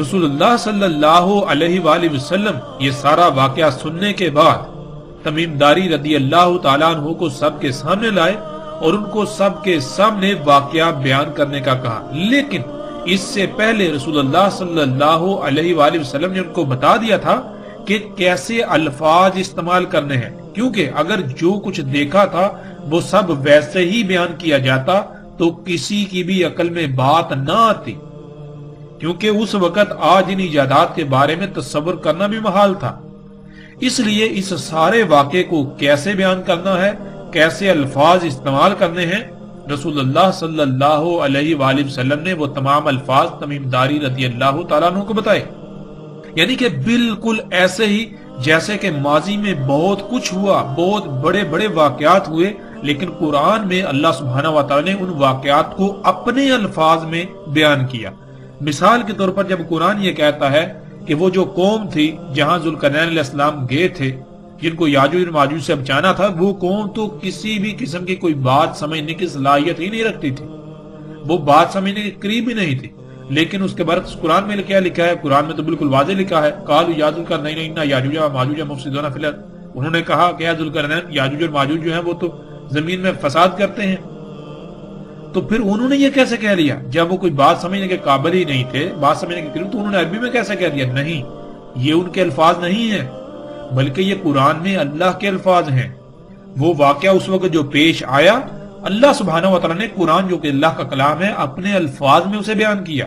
رسول اللہ صلی اللہ علیہ وآلہ وسلم یہ سارا واقعہ سننے کے بعد تمیم داری رضی اللہ تعالیٰ عنہ کو سب کے سامنے لائے اور ان کو سب کے سامنے واقعہ بیان کرنے کا کہا۔ لیکن اس سے پہلے رسول اللہ صلی اللہ علیہ وآلہ وسلم نے ان کو بتا دیا تھا کہ کیسے الفاظ استعمال کرنے ہیں، کیونکہ اگر جو کچھ دیکھا تھا وہ سب ویسے ہی بیان کیا جاتا تو کسی کی بھی عقل میں بات نہ آتی، کیونکہ اس وقت آج ان ایجادات کے بارے میں تصور کرنا بھی محال تھا۔ اس لیے اس سارے واقعے کو کیسے بیان کرنا ہے، کیسے الفاظ استعمال کرنے ہیں، رسول اللہ صلی اللہ علیہ وآلہ وسلم نے وہ تمام الفاظ تمیم داری رضی اللہ تعالیٰ عنہ کو بتائے، یعنی کہ بالکل ایسے ہی جیسے کہ ماضی میں بہت کچھ ہوا، بہت بڑے بڑے واقعات ہوئے، لیکن قرآن میں اللہ سبحانہ وتعالی نے ان واقعات کو اپنے الفاظ میں بیان کیا۔ مثال کے طور پر جب قرآن یہ کہتا ہے کہ وہ جو قوم تھی جہاں ذوالقرنین علیہ السلام گئے تھے، جن کو یاجوج اور ماجوج سے بچانا تھا، وہ قوم تو کسی بھی قسم کی کوئی بات سمجھنے کی صلاحیت ہی نہیں رکھتی تھی، وہ بات سمجھنے کے قریب ہی نہیں تھی۔ لیکن اس کے برعکس قرآن میں کیا لکھا ہے؟ قرآن میں تو بالکل واضح لکھا ہے، قالوا یا ذوالقرنین ان یاجوج و ماجوج مفسدون فی الارض، انہوں نے کہا کہ ذوالقرنین، یاجوج اور ماجوج جو ہیں وہ تو زمین میں فساد کرتے ہیں۔ تو پھر انہوں نے یہ کیسے کہہ لیا جب وہ کوئی بات سمجھنے کے قابل ہی نہیں تھے، بات سمجھنے کے قریب، تو انہوں نے عربی میں کیسے کہہ دیا؟ نہیں، یہ ان کے الفاظ نہیں ہیں، بلکہ یہ قرآن میں اللہ کے الفاظ ہیں۔ وہ واقعہ اس وقت جو پیش آیا، اللہ سبحانہ وتعالی نے قرآن جو کہ اللہ کا کلام ہے اپنے الفاظ میں اسے بیان کیا۔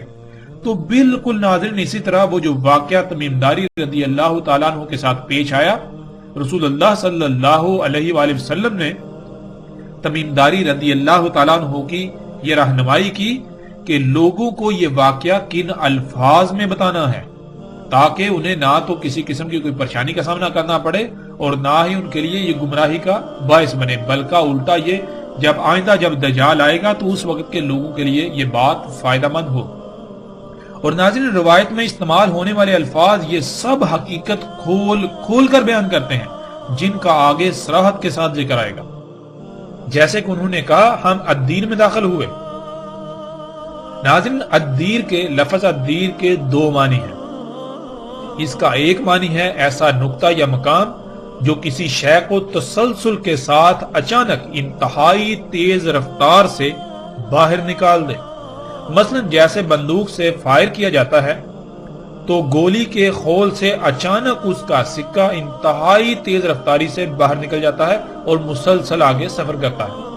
تو بالکل ناظرین اسی طرح وہ جو واقعہ تمیم داری رضی اللہ تعالیٰ عنہ کے ساتھ پیش آیا، رسول اللہ صلی اللہ علیہ وآلہ وسلم نے تمیم داری رضی اللہ تعالیٰ عنہ کی یہ رہنمائی کی کہ لوگوں کو یہ واقعہ کن الفاظ میں بتانا ہے، تاکہ انہیں نہ تو کسی قسم کی کوئی پریشانی کا سامنا کرنا پڑے اور نہ ہی ان کے لیے یہ گمراہی کا باعث بنے، بلکہ الٹا یہ جب آئندہ جب دجال آئے گا تو اس وقت کے لوگوں کے لیے یہ بات فائدہ مند ہو۔ اور ناظرین روایت میں استعمال ہونے والے الفاظ یہ سب حقیقت کھول کر بیان کرتے ہیں، جن کا آگے صراحت کے ساتھ ذکر آئے گا۔ جیسے کہ انہوں نے کہا ہم الدین میں داخل ہوئے۔ ناظرین الدیر کے لفظ الدیر کے دو معنی ہیں۔ اس کا ایک معنی ہے ایسا نقطہ یا مقام جو کسی شے کو تسلسل کے ساتھ اچانک انتہائی تیز رفتار سے باہر نکال دے۔ مثلا جیسے بندوق سے فائر کیا جاتا ہے تو گولی کے خول سے اچانک اس کا سکہ انتہائی تیز رفتاری سے باہر نکل جاتا ہے اور مسلسل آگے سفر کرتا ہے۔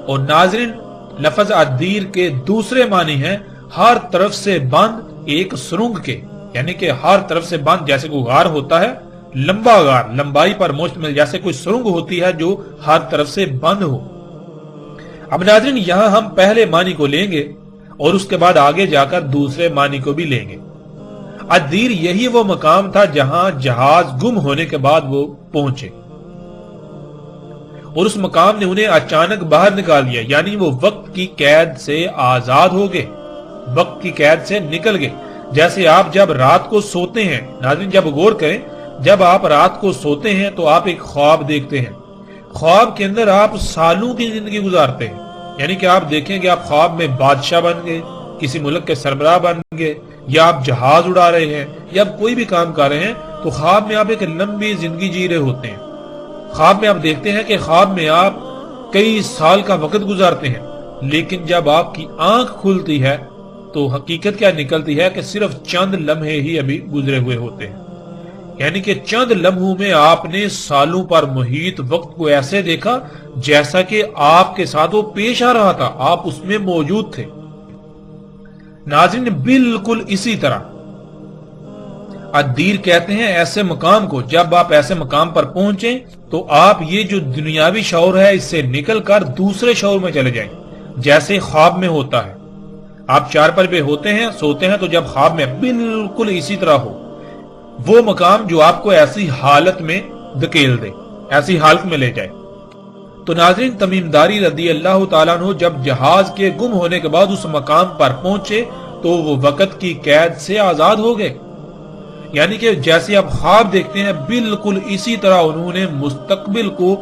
اور ناظرین لفظ الدیر کے دوسرے معنی ہیں ہر طرف سے بند ایک سرنگ کے، یعنی کہ ہر طرف سے بند جیسے کوئی غار ہوتا ہے، لمبا غار، لمبائی پر مشتمل، جیسے کوئی سرنگ ہوتی ہے جو ہر طرف سے بند ہو۔ اب ناظرین یہاں ہم پہلے معنی کو لیں گے اور اس کے بعد آگے جا کر دوسرے معنی کو بھی لیں گے۔ الدیر یہی وہ مقام تھا جہاں جہاز گم ہونے کے بعد وہ پہنچے، اور اس مقام نے انہیں اچانک باہر نکال دیا، یعنی وہ وقت کی قید سے آزاد ہو گئے، وقت کی قید سے نکل گئے۔ جیسے آپ جب رات کو سوتے ہیں، ناظرین جب غور کریں، جب آپ رات کو سوتے ہیں تو آپ ایک خواب دیکھتے ہیں، خواب کے اندر آپ سالوں کی زندگی گزارتے ہیں، یعنی کہ آپ دیکھیں کہ آپ خواب میں بادشاہ بن گئے، کسی ملک کے سربراہ بن گئے، یا آپ جہاز اڑا رہے ہیں، یا آپ کوئی بھی کام کر رہے ہیں، تو خواب میں آپ ایک لمبی زندگی جی رہے ہوتے ہیں۔ خواب میں آپ دیکھتے ہیں کہ خواب میں آپ کئی سال کا وقت گزارتے ہیں، لیکن جب آپ کی آنکھ کھلتی ہے تو حقیقت کیا نکلتی ہے کہ صرف چند لمحے ہی ابھی گزرے ہوئے ہوتے ہیں، یعنی کہ چند لمحوں میں آپ نے سالوں پر محیط وقت کو ایسے دیکھا جیسا کہ آپ کے ساتھ وہ پیش آ رہا تھا، آپ اس میں موجود تھے۔ ناظرین بالکل اسی طرح الدیر کہتے ہیں ایسے مقام کو، جب آپ ایسے مقام پر پہنچیں تو آپ یہ جو دنیاوی شعور ہے اس سے نکل کر دوسرے شعور میں چلے جائیں، جیسے خواب میں ہوتا ہے۔ آپ چارپائی پہ ہوتے ہیں، سوتے ہیں، تو جب خواب میں بالکل اسی طرح ہو، وہ مقام جو آپ کو ایسی حالت میں دھکیل دے، ایسی حالت میں لے جائے۔ تو ناظرین تمیم داری رضی اللہ تعالیٰ عنہ جب جہاز کے گم ہونے کے بعد اس مقام پر پہنچے تو وہ وقت کی قید سے آزاد ہو گئے، یعنی کہ جیسے آپ خواب دیکھتے ہیں بالکل اسی طرح انہوں نے مستقبل کو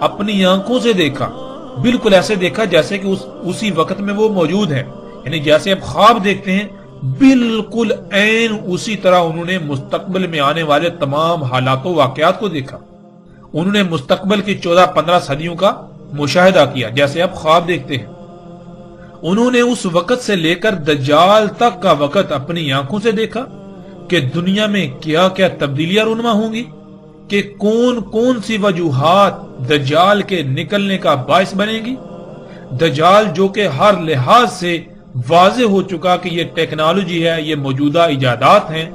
اپنی آنکھوں سے دیکھا، بالکل ایسے دیکھا جیسے کہ اسی وقت میں وہ موجود ہے، یعنی جیسے آپ خواب دیکھتے ہیں بالکل عین اسی طرح انہوں نے مستقبل میں آنے والے تمام حالات و واقعات کو دیکھا۔ انہوں نے مستقبل کی 14-15 صدیوں کا مشاہدہ کیا جیسے آپ خواب دیکھتے ہیں۔ انہوں نے اس وقت سے لے کر دجال تک کا وقت اپنی آنکھوں سے دیکھا کہ دنیا میں کیا کیا تبدیلیاں رونما ہوں گی، کہ کون کون سی وجوہات دجال کے نکلنے کا باعث بنے گی۔ دجال جو کہ ہر لحاظ سے واضح ہو چکا کہ یہ ٹیکنالوجی ہے، یہ موجودہ ایجادات ہیں،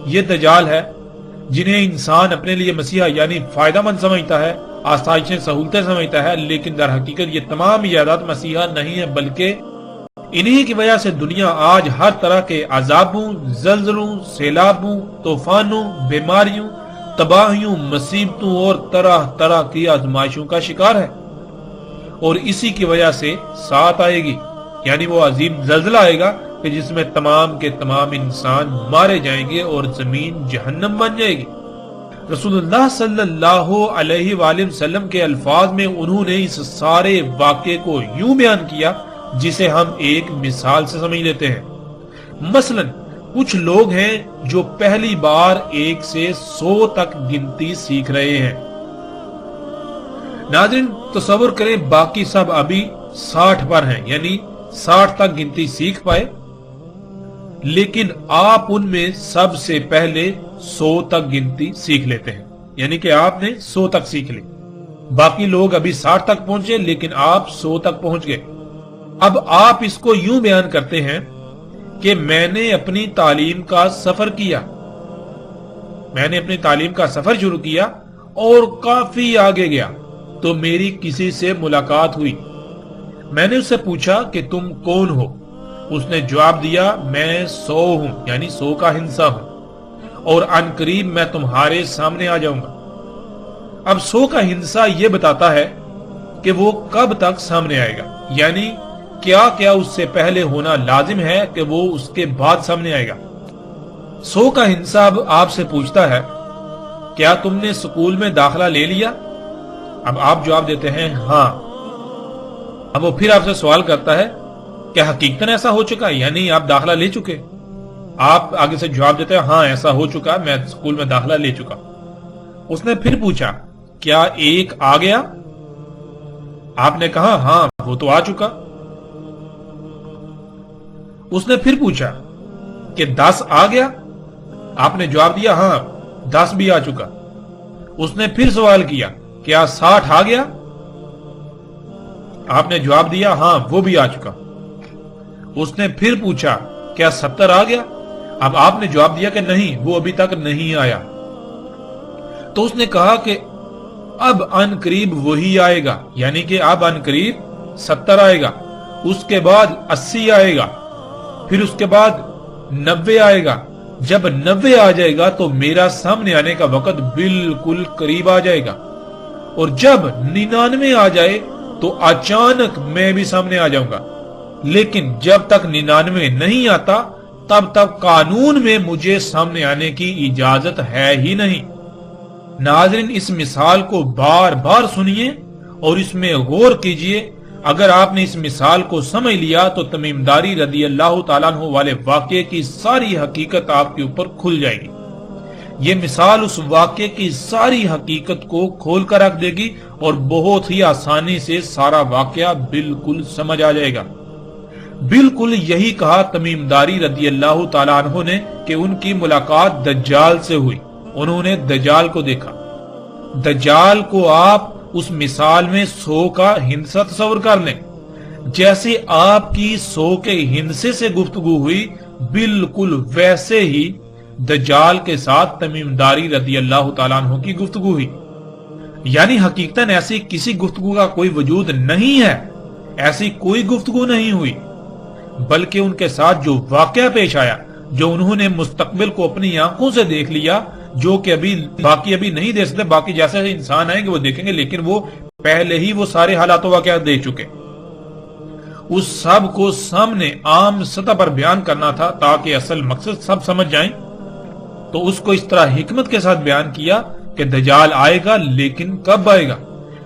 یہ دجال ہے جنہیں انسان اپنے لیے مسیحا یعنی فائدہ مند سمجھتا ہے، آسائشیں سہولتیں سمجھتا ہے، لیکن در حقیقت یہ تمام ایجادات مسیحا نہیں ہے، بلکہ انہی کی وجہ سے دنیا آج ہر طرح کے عذابوں، زلزلوں، سیلابوں، طوفانوں، بیماریوں، تباہیوں، مصیبتوں اور طرح طرح کی آزمائشوں کا شکار ہے، اور اسی کی وجہ سے ساتھ آئے گی، یعنی وہ عظیم زلزلہ آئے گا کہ جس میں تمام کے تمام انسان مارے جائیں گے اور زمین جہنم بن جائے گی۔ رسول اللہ صلی اللہ علیہ وآلہ وسلم کے الفاظ میں انہوں نے اس سارے واقعے کو یوں بیان کیا جسے ہم ایک مثال سے سمجھ لیتے ہیں۔ مثلا کچھ لوگ ہیں جو پہلی بار 1 سے 100 تک گنتی سیکھ رہے ہیں۔ ناظرین تصور کریں باقی سب ابھی 60 پر ہیں، یعنی 60 تک گنتی سیکھ پائے، لیکن آپ ان میں سب سے پہلے 100 تک گنتی سیکھ لیتے ہیں، یعنی کہ آپ نے 100 تک سیکھ لی۔ باقی لوگ ابھی 60 تک پہنچے لیکن آپ 100 تک پہنچ گئے۔ اب آپ اس کو یوں بیان کرتے ہیں کہ میں نے اپنی تعلیم کا سفر کیا، میں نے اپنی تعلیم کا سفر شروع کیا اور کافی آگے گیا تو میری کسی سے ملاقات ہوئی۔ میں نے اس سے پوچھا کہ تم کون ہو؟ اس نے جواب دیا میں 100 ہوں، یعنی 100 کا ہندسہ ہوں، اور عن قریب میں تمہارے سامنے آ جاؤں گا۔ اب 100 کا ہندسہ یہ بتاتا ہے کہ وہ کب تک سامنے آئے گا، یعنی کیا کیا اس سے پہلے ہونا لازم ہے کہ وہ اس کے بعد سامنے آئے گا۔ 100 کا ہندسہ اب آپ سے پوچھتا ہے کیا تم نے سکول میں داخلہ لے لیا؟ اب آپ جواب دیتے ہیں ہاں۔ اب وہ پھر آپ سے سوال کرتا ہے کیا حقیقتاً ایسا ہو چکا، یعنی آپ داخلہ لے چکے؟ آپ آگے سے جواب دیتے ہیں ہاں ایسا ہو چکا، میں سکول میں داخلہ لے چکا۔ اس نے پھر پوچھا کیا 1 آ گیا؟ آپ نے کہا ہاں وہ تو آ چکا۔ اس نے پھر پوچھا کہ 10 آ گیا؟ آپ نے جواب دیا ہاں 10 بھی آ چکا۔ اس نے پھر سوال کیا کیا 60 آ گیا؟ آپ نے جواب دیا ہاں وہ بھی آ چکا۔ اس نے پھر پوچھا کیا 70 آ گیا؟ اب آپ نے جواب دیا کہ نہیں وہ ابھی تک نہیں آیا۔ تو اس نے کہا کہ اب عن قریب وہی آئے گا، یعنی کہ اب عن قریب 70 آئے گا، اس کے بعد 80 آئے گا، پھر اس کے بعد 90 آئے گا۔ جب 90 آ جائے گا تو میرا سامنے آنے کا وقت بالکل قریب آ جائے گا، اور جب 99 آ جائے تو اچانک میں بھی سامنے آ جاؤں گا۔ لیکن جب تک 99 نہیں آتا تب تک قانون میں مجھے سامنے آنے کی اجازت ہے ہی نہیں۔ ناظرین، اس مثال کو بار بار سنیے اور اس میں غور کیجئے۔ اگر آپ نے اس مثال کو سمجھ لیا تو تمیم داری رضی اللہ تعالیٰ عنہ والے واقعے کی ساری حقیقت آپ کے اوپر کھل جائے گی۔ یہ مثال اس واقعے کی ساری حقیقت کو کھول کر رکھ دے گی اور بہت ہی آسانی سے سارا واقعہ بالکل سمجھ آ جائے گا۔ بالکل یہی کہا تمیم داری رضی اللہ تعالیٰ عنہ نے کہ ان کی ملاقات دجال سے ہوئی، انہوں نے دجال کو دیکھا۔ دجال کو آپ اس مثال میں 100 کا ہندسہ تصور کر لیں۔ جیسے آپ کی 100 کے ہندسے سے گفتگو ہوئی، بالکل ویسے ہی دجال کے ساتھ تمیم داری رضی اللہ تعالیٰ عنہ کی گفتگو ہوئی۔ یعنی حقیقتاً ایسی کسی گفتگو کا کوئی وجود نہیں ہے، ایسی کوئی گفتگو نہیں ہوئی، بلکہ ان کے ساتھ جو واقعہ پیش آیا، جو انہوں نے مستقبل کو اپنی آنکھوں سے دیکھ لیا، جو کہ ابھی نہیں دیکھ سکتے، باقی جیسے انسان آئیں گے وہ دیکھیں گے، لیکن وہ پہلے ہی وہ سارے حالات و واقعات دیکھ چکے۔ اس سب کو سامنے عام سطح پر بیان کرنا تھا تاکہ اصل مقصد سب سمجھ جائیں، تو اس کو اس طرح حکمت کے ساتھ بیان کیا کہ دجال آئے گا، لیکن کب آئے گا؟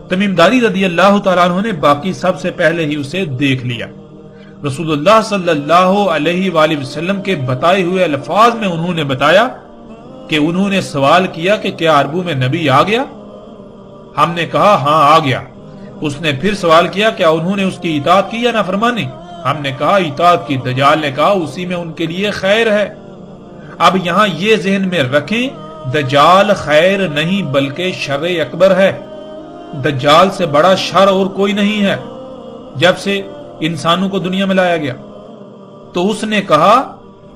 تمیم داری رضی اللہ تعالیٰ عنہ نے باقی سب سے پہلے ہی اسے دیکھ لیا۔ رسول اللہ صلی اللہ علیہ وآلہ وسلم کے بتائے ہوئے الفاظ میں انہوں نے بتایا کہ انہوں نے سوال کیا کہ کیا عربوں میں نبی آ گیا؟ ہم نے کہا ہاں آ گیا۔ اس نے پھر سوال کیا کیا انہوں نے اس کی اطاعت کی یا نافرمانی؟ ہم نے کہا اطاعت کی۔ دجال نے کہا اسی میں ان کے لیے خیر ہے۔ اب یہاں یہ ذہن میں رکھیں، دجال خیر نہیں بلکہ شر اکبر ہے۔ دجال سے بڑا شر اور کوئی نہیں ہے۔ جب سے انسانوں کو دنیا میں لایا گیا تو اس نے کہا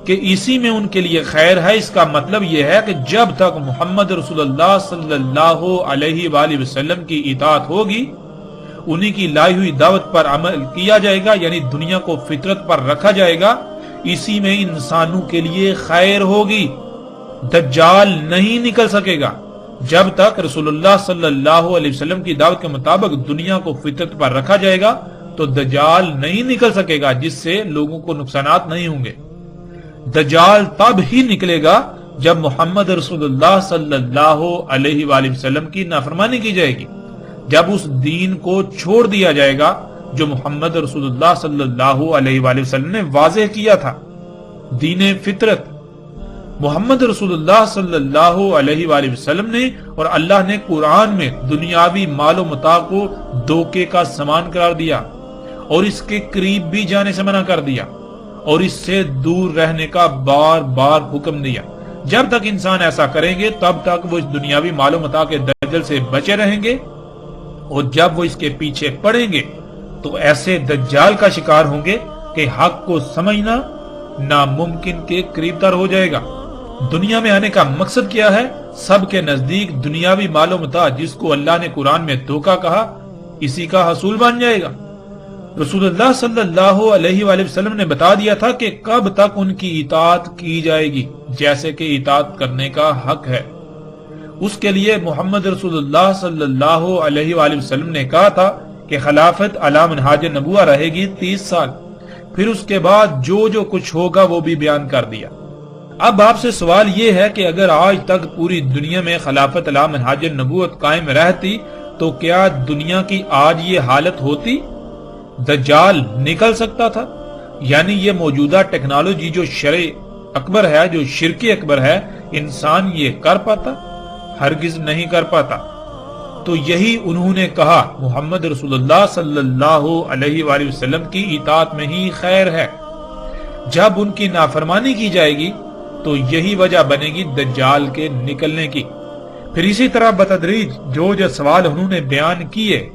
کہ اسی میں ان کے لیے خیر ہے۔ اس کا مطلب یہ ہے کہ جب تک محمد رسول اللہ صلی اللہ علیہ وآلہ وسلم کی اطاعت ہوگی، انہی کی لائی ہوئی دعوت پر عمل کیا جائے گا، یعنی دنیا کو فطرت پر رکھا جائے گا، اسی میں انسانوں کے لیے خیر ہوگی۔ دجال نہیں نکل سکے گا جب تک رسول اللہ صلی اللہ علیہ وسلم کی دعوت کے مطابق دنیا کو فطرت پر رکھا جائے گا تو دجال نہیں نکل سکے گا، جس سے لوگوں کو نقصانات نہیں ہوں گے۔ دجال تب ہی نکلے گا جب محمد رسول اللہ صلی اللہ علیہ وآلہ وسلم کی نافرمانی کی جائے گی، جب اس دین کو چھوڑ دیا جائے گا جو محمد رسول اللہ صلی اللہ علیہ وآلہ وسلم نے واضح کیا تھا، دین فطرت۔ محمد رسول اللہ صلی اللہ علیہ وآلہ وسلم نے اور اللہ نے قرآن میں دنیاوی مال و متاع کو دھوکے کا سامان قرار دیا اور اس کے قریب بھی جانے سے منع کر دیا اور اس سے دور رہنے کا بار بار حکم دیا۔ جب تک انسان ایسا کریں گے تب تک وہ اس دنیاوی مال و متاع کے دجل سے بچے رہیں گے، اور جب وہ اس کے پیچھے پڑیں گے تو ایسے دجال کا شکار ہوں گے کہ حق کو سمجھنا ناممکن کے قریب تر ہو جائے گا۔ دنیا میں آنے کا مقصد کیا ہے؟ سب کے نزدیک دنیاوی مال و متاع، جس کو اللہ نے قرآن میں دھوکہ کہا، اسی کا حصول بن جائے گا۔ رسول اللہ صلی اللہ علیہ وآلہ وسلم نے بتا دیا تھا کہ کب تک ان کی اطاعت کی جائے گی، جیسے کہ اطاعت کرنے کا حق ہے۔ اس کے لیے محمد رسول اللہ صلی اللہ علیہ وآلہ وسلم نے کہا تھا کہ خلافت علی منہاج نبوہ رہے گی 30 سال، پھر اس کے بعد جو کچھ ہوگا وہ بھی بیان کر دیا۔ اب آپ سے سوال یہ ہے کہ اگر آج تک پوری دنیا میں خلافت علی منہاج نبوت قائم رہتی تو کیا دنیا کی آج یہ حالت ہوتی؟ دجال نکل سکتا تھا؟ یعنی یہ موجودہ ٹیکنالوجی جو شرع اکبر ہے، جو شرک اکبر ہے، انسان یہ کر پاتا؟ ہرگز نہیں کر پاتا۔ تو یہی انہوں نے کہا محمد رسول اللہ صلی اللہ علیہ وآلہ وسلم کی اطاعت میں ہی خیر ہے۔ جب ان کی نافرمانی کی جائے گی تو یہی وجہ بنے گی دجال کے نکلنے کی۔ پھر اسی طرح بتدریج جو سوال انہوں نے بیان کیے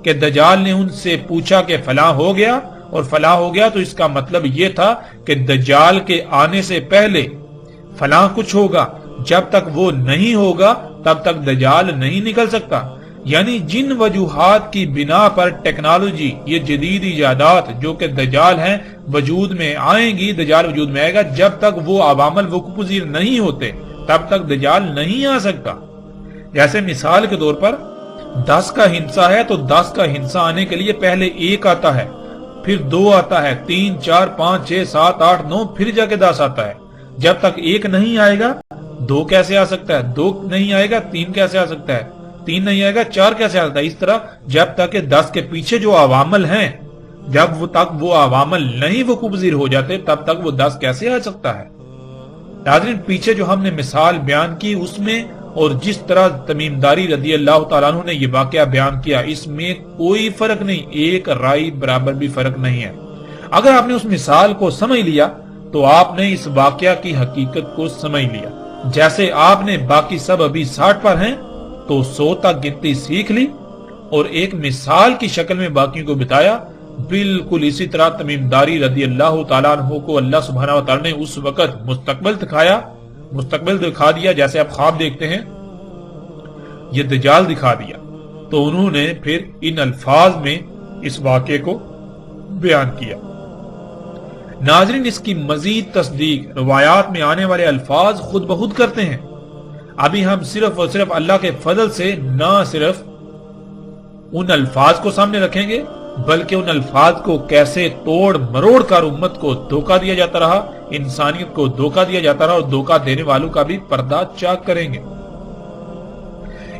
کہ دجال نے ان سے پوچھا کہ فلاں ہو گیا اور فلاں ہو گیا، تو اس کا مطلب یہ تھا کہ دجال کے آنے سے پہلے فلاں کچھ ہوگا، جب تک وہ نہیں ہوگا تب تک دجال نہیں نکل سکتا۔ یعنی جن وجوہات کی بنا پر ٹیکنالوجی، یہ جدید ایجادات جو کہ دجال ہیں وجود میں آئیں گی، دجال وجود میں آئے گا، جب تک وہ عوامل وقوع پذیر نہیں ہوتے تب تک دجال نہیں آ سکتا۔ جیسے مثال کے طور پر 10 کا ہندسہ ہے تو 10 کا ہندسہ آنے کے لیے پہلے 1 آتا ہے، پھر 2 آتا ہے، 3 4 5 6 7 8 9 پھر جا کے 10 آتا ہے۔ جب تک 1 نہیں آئے گا 2 کیسے آ سکتا ہے، 2 نہیں آئے گا 3 کیسے آ سکتا ہے، 3 نہیں آئے گا 4 کیسے آ سکتا ہے۔ اس طرح جب تک کہ 10 کے پیچھے جو عوامل ہیں، جب وہ عوامل نہیں وقوع پذیر ہو جاتے تب تک وہ 10 کیسے آ سکتا ہے۔ ناظرین، پیچھے جو ہم نے مثال بیان کی اس میں اور جس طرح تمیم داری رضی اللہ تعالیٰ عنہ نے یہ واقعہ بیان کیا، اس میں کوئی فرق نہیں، ایک رائی برابر بھی فرق نہیں ہے۔ اگر آپ نے اس مثال کو سمجھ لیا تو آپ نے اس واقعہ کی حقیقت کو سمجھ لیا۔ جیسے آپ نے باقی سب ابھی 60 پر ہیں تو 100 تک گنتی سیکھ لی اور ایک مثال کی شکل میں باقیوں کو بتایا، بالکل اسی طرح تمیم داری رضی اللہ تعالیٰ عنہ کو اللہ سبحانہ و تعالیٰ نے اس وقت مستقبل دکھا دیا جیسے آپ خواب دیکھتے ہیں، یہ دجال دکھا دیا، تو انہوں نے پھر ان الفاظ میں اس واقعے کو بیان کیا۔ ناظرین، اس کی مزید تصدیق روایات میں آنے والے الفاظ خود بخود کرتے ہیں۔ ابھی ہم صرف اور صرف اللہ کے فضل سے نہ صرف ان الفاظ کو سامنے رکھیں گے بلکہ ان الفاظ کو کیسے توڑ مروڑ کر امت کو دھوکہ دیا جاتا رہا، انسانیت کو دھوکہ دیا جاتا رہا، اور دھوکہ دینے والوں کا بھی پردہ چاک کریں گے۔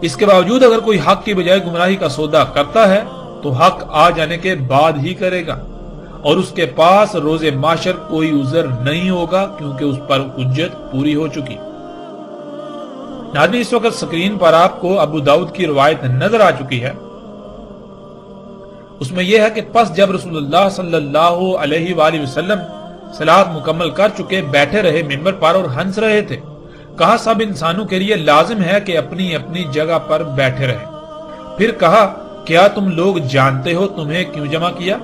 اس کے باوجود اگر کوئی حق کی بجائے گمراہی کا سودا کرتا ہے تو حق آ جانے کے بعد ہی کرے گا، اور اس کے پاس روز محشر کوئی عذر نہیں ہوگا کیونکہ اس پر حجت پوری ہو چکی۔ ناظرین، اس وقت سکرین پر آپ کو ابو داؤد کی روایت نظر آ چکی ہے۔ اس میں یہ ہے کہ پس جب رسول اللہ صلی اللہ علیہ وآلہ وسلم صلاۃ مکمل کر چکے بیٹھے رہے منبر پر اور ہنس رہے تھے، کہا سب انسانوں کے لیے لازم ہے کہ اپنی اپنی جگہ پر بیٹھے رہیں۔ پھر کہا کیا تم لوگ جانتے ہو تمہیں کیوں جمع کیا؟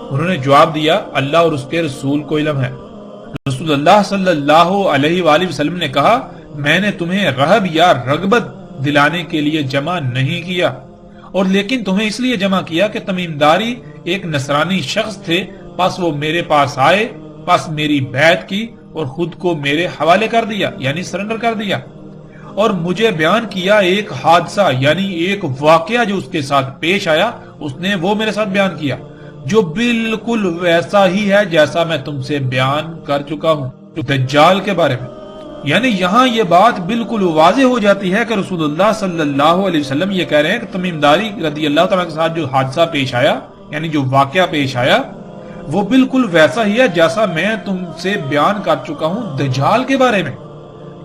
انہوں نے جواب دیا اللہ اور اس کے رسول کو علم ہے۔ رسول اللہ صلی اللہ علیہ وآلہ وسلم نے کہا میں نے تمہیں رہب یا رغبت دلانے کے لیے جمع نہیں کیا، اور لیکن تمہیں اس لیے جمع کیا کہ تمیم داری ایک نصرانی شخص تھے، پس وہ میرے پاس آئے، پس میری بیعت کی اور خود کو میرے حوالے کر دیا یعنی سرنڈر کر دیا، اور مجھے بیان کیا ایک حادثہ یعنی ایک واقعہ جو اس کے ساتھ پیش آیا، اس نے وہ میرے ساتھ بیان کیا جو بالکل ویسا ہی ہے جیسا میں تم سے بیان کر چکا ہوں دجال کے بارے میں۔ یعنی یہاں یہ بات بالکل واضح ہو جاتی ہے کہ رسول اللہ صلی اللہ علیہ وسلم یہ کہہ رہے ہیں کہ تمیم داری رضی اللہ تعالیٰ کے ساتھ جو حادثہ پیش آیا یعنی جو واقعہ پیش آیا وہ بالکل ویسا ہی ہے جیسا میں تم سے بیان کر چکا ہوں دجال کے بارے میں،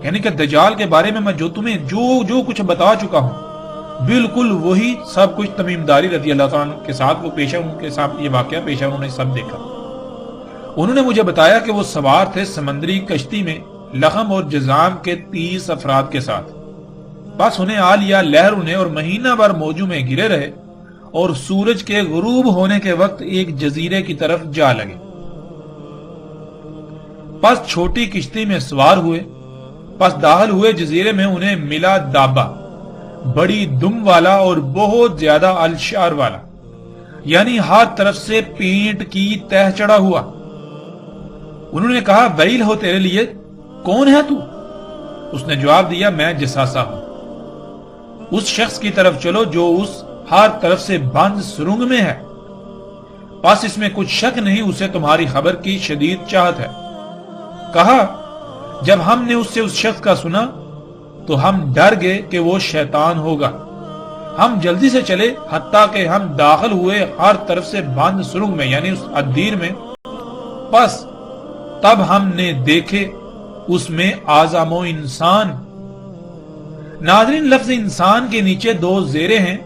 یعنی کہ دجال کے بارے میں جو تمہیں جو کچھ بتا چکا ہوں بالکل وہی سب کچھ تمیم داری رضی اللہ تعالیٰ کے ساتھ وہ پیش ہے، ان کے ساتھ یہ واقعہ پیش ہے، انہوں نے سب دیکھا۔ انہوں نے مجھے بتایا کہ وہ سوار تھے سمندری کشتی میں لخم اور جزام کے 30 افراد کے ساتھ، بس انہیں آ لیا لہر انہیں اور مہینہ بھر موجوں میں گرے رہے اور سورج کے غروب ہونے کے وقت ایک جزیرے کی طرف جا لگے، پس چھوٹی کشتی میں سوار ہوئے، پس داخل ہوئے جزیرے میں انہیں ملا دابا بڑی دم والا اور بہت زیادہ الشعر والا، یعنی ہر طرف سے پینٹ کی تہ چڑھا ہوا۔ انہوں نے کہا ویل ہو تیرے لیے، کون ہے تو؟ اس نے جواب دیا میں جساسا ہوں۔ اس شخص کی طرف چلو جو اس ہر طرف سے بند سرنگ میں ہے، پس اس میں کچھ شک نہیں اسے تمہاری خبر کی شدید چاہت ہے۔ کہا جب ہم نے اس سے اس شخص کا سنا تو ہم ڈر گئے کہ وہ شیطان ہوگا، ہم جلدی سے چلے حتیٰ کہ ہم داخل ہوئے ہر طرف سے بند سرنگ میں یعنی اس ادیر میں، پس تب ہم نے دیکھے اس میں اعظم و انسان۔ ناظرین، لفظ انسان کے نیچے 2 زیریں ہیں،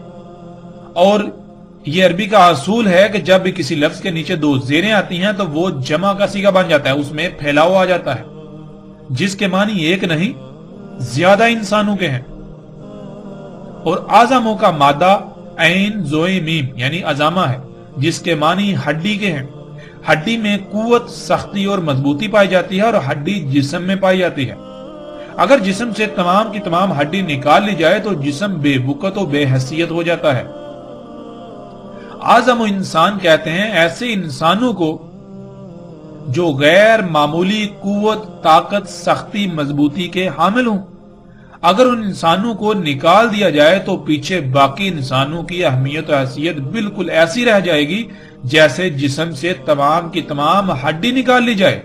اور یہ عربی کا اصول ہے کہ جب بھی کسی لفظ کے نیچے 2 زیریں آتی ہیں تو وہ جمع کا صیغہ بن جاتا ہے، اس میں پھیلاؤ آ جاتا ہے، جس کے معنی ایک نہیں زیادہ انسانوں کے ہیں۔ اور اعظموں کا مادہ عین زوئے میم یعنی عظامہ ہے، جس کے معنی ہڈی کے ہیں۔ ہڈی میں قوت، سختی اور مضبوطی پائی جاتی ہے، اور ہڈی جسم میں پائی جاتی ہے۔ اگر جسم سے تمام کی تمام ہڈی نکال لی جائے تو جسم بے وقت و بے حیثیت ہو جاتا ہے۔ اعظم انسان کہتے ہیں ایسے انسانوں کو جو غیر معمولی قوت، طاقت، سختی، مضبوطی کے حامل ہوں۔ اگر ان انسانوں کو نکال دیا جائے تو پیچھے باقی انسانوں کی اہمیت و حیثیت بالکل ایسی رہ جائے گی جیسے جسم سے تمام کی تمام ہڈی نکال لی جائے،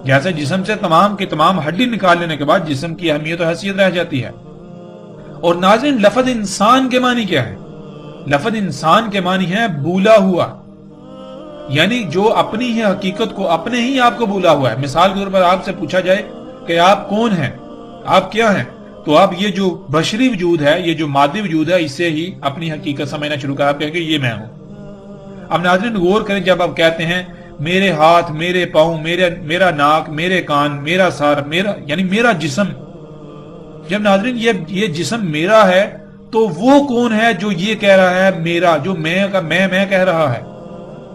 جیسے جسم سے تمام کی تمام ہڈی نکال لینے کے بعد جسم کی اہمیت و حیثیت رہ جاتی ہے۔ اور ناظرین، لفظ انسان کے معنی کیا ہے؟ لفظ انسان کے معنی ہے بھولا ہوا، یعنی جو اپنی ہی حقیقت کو اپنے ہی آپ کو بھولا ہوا ہے۔ مثال کے طور پر آپ سے پوچھا جائے کہ آپ کون ہیں، آپ کیا ہیں، تو آپ یہ جو بشری وجود ہے، یہ جو مادی وجود ہے، اس سے ہی اپنی حقیقت سمجھنا شروع کریں۔ آپ کہیں گے یہ میں ہوں۔ اب ناظرین غور کریں، جب آپ کہتے ہیں میرے ہاتھ، میرے پاؤں، میرا ناک، میرے کان، میرا سر، یعنی میرا جسم، جب ناظرین یہ جسم میرا ہے تو وہ کون ہے جو یہ کہہ رہا ہے میرا، جو میں کہہ رہا ہے؟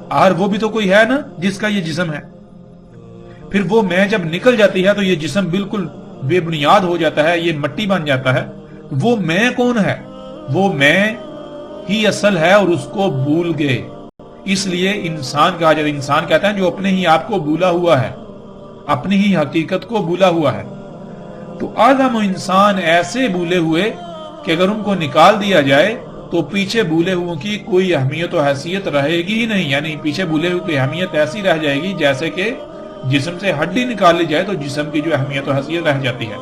آخر وہ بھی تو کوئی ہے نا جس کا یہ جسم ہے۔ پھر وہ میں جب نکل جاتی ہے تو یہ جسم بالکل بے بنیاد ہو جاتا ہے، یہ مٹی بن جاتا ہے۔ وہ میں کون ہے؟ وہ میں ہی اصل ہے اور اس کو بھول گئے، اس لیے انسان کہا جاتا ہے۔ انسان کہتا ہے جو اپنے ہی آپ کو بھولا ہوا ہے، اپنی ہی حقیقت کو بھولا ہوا ہے۔ تو آدم و انسان ایسے بھولے ہوئے کہ اگر ان کو نکال دیا جائے تو پیچھے بھولے ہوئے کی کوئی اہمیت و حیثیت رہے گی ہی نہیں، یعنی پیچھے بھولے ہوئے کی اہمیت ایسی رہ جائے گی جیسے کہ جسم سے ہڈی نکال لی جائے تو جسم کی جو اہمیت و حیثیت رہ جاتی ہے۔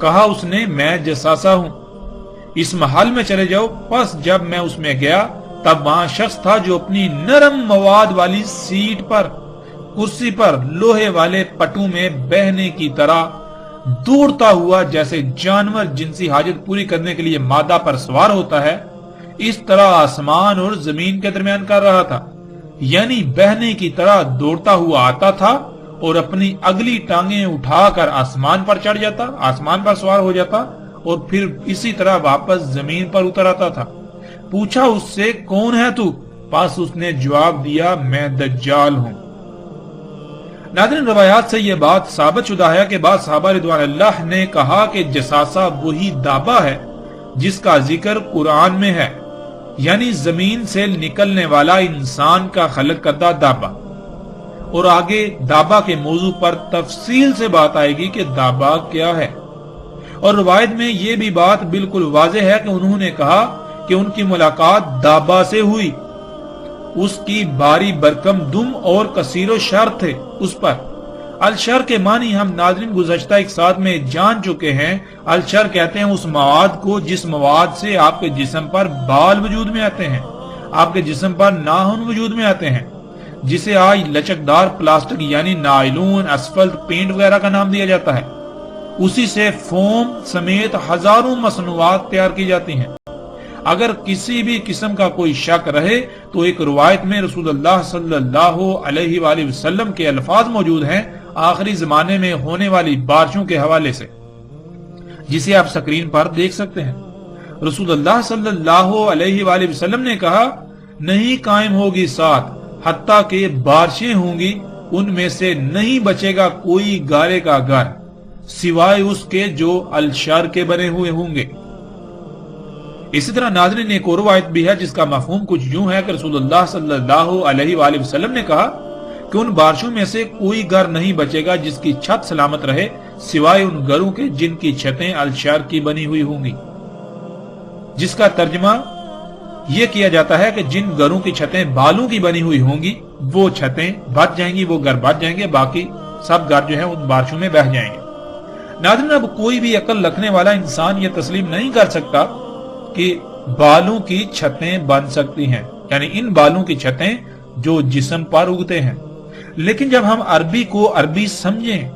کہا اس نے میں جساسا ہوں، اس محل میں چلے جاؤ۔ پس جب میں اس میں گیا تب وہاں شخص تھا جو اپنی نرم مواد والی سیٹ پر، کرسی پر لوہے والے پٹوں میں بہنے کی طرح دوڑتا ہوا، جیسے جانور جنسی حاجت پوری کرنے کے لیے مادہ پر سوار ہوتا ہے، اس طرح آسمان اور زمین کے درمیان کر رہا تھا۔ یعنی بہنے کی طرح دوڑتا ہوا آتا تھا اور اپنی اگلی ٹانگیں اٹھا کر آسمان پر چڑھ جاتا، آسمان پر سوار ہو جاتا اور پھر اسی طرح واپس زمین پر اتر آتا تھا۔ پوچھا اس سے کون ہے تو؟ پس اس نے جواب دیا میں دجال ہوں۔ ناظرین، روایات سے یہ بات ثابت شدہ ہے کہ بعض صحابہ رضوان اللہ نے کہا کہ جساسہ وہی دابہ ہے جس کا ذکر قرآن میں ہے، یعنی زمین سے نکلنے والا انسان کا خلق کردہ دابہ۔ اور آگے دابہ کے موضوع پر تفصیل سے بات آئے گی کہ دابہ کیا ہے۔ اور روایت میں یہ بھی بات بالکل واضح ہے کہ انہوں نے کہا کہ ان کی ملاقات دابہ سے ہوئی، اس کی باری برکم دم اور کثیر و شر تھے اس پر۔ الشر کے معنی ہم ناظرین گزشتہ ایک ساتھ میں جان چکے ہیں۔ الشر کہتے ہیں اس مواد کو جس مواد سے آپ کے جسم پر بال وجود میں آتے ہیں، آپ کے جسم پر ناخن وجود میں آتے ہیں، جسے آج لچکدار پلاسٹک یعنی نائلون، اسفلٹ، پینٹ وغیرہ کا نام دیا جاتا ہے۔ اسی سے فوم سمیت ہزاروں مصنوعات تیار کی جاتی ہیں۔ اگر کسی بھی قسم کا کوئی شک رہے تو ایک روایت میں رسول اللہ صلی اللہ علیہ وآلہ وسلم کے الفاظ موجود ہیں آخری زمانے میں ہونے والی بارشوں کے حوالے سے، جسے آپ سکرین پر دیکھ سکتے ہیں۔ رسول اللہ صلی اللہ علیہ وآلہ وسلم نے کہا نہیں قائم ہوگی ساتھ حتیٰ کہ بارشیں ہوں گی، ان میں سے نہیں بچے گا کوئی گارے کا گھر سوائے اس کے جو الشر کے بنے ہوئے ہوں گے۔ اسی طرح ناظرین ایک اور روایت بھی ہے جس کا مفہوم کچھ یوں ہے کہ رسول اللہ صلی اللہ علیہ وآلہ وسلم نے کہا کہ ان بارشوں میں سے کوئی گھر نہیں بچے گا جس کی چھت سلامت رہے سوائے ان گھروں کے جن کی چھتیں الشر کی بنی ہوئی ہوں گی، جس کا ترجمہ یہ کیا جاتا ہے کہ جن گھروں کی چھتیں بالوں کی بنی ہوئی ہوں گی وہ چھتیں بچ جائیں گی، وہ گھر بچ جائیں گے، باقی سب گھر جو ہیں ان بارشوں میں بہہ جائیں گے۔ ناظرین اب کوئی بھی عقل رکھنے والا انسان یہ تسلیم نہیں کر سکتا کہ بالوں کی چھتیں بن سکتی ہیں، یعنی ان بالوں کی چھتیں جو جسم پر اگتے ہیں۔ لیکن جب ہم عربی کو عربی سمجھیں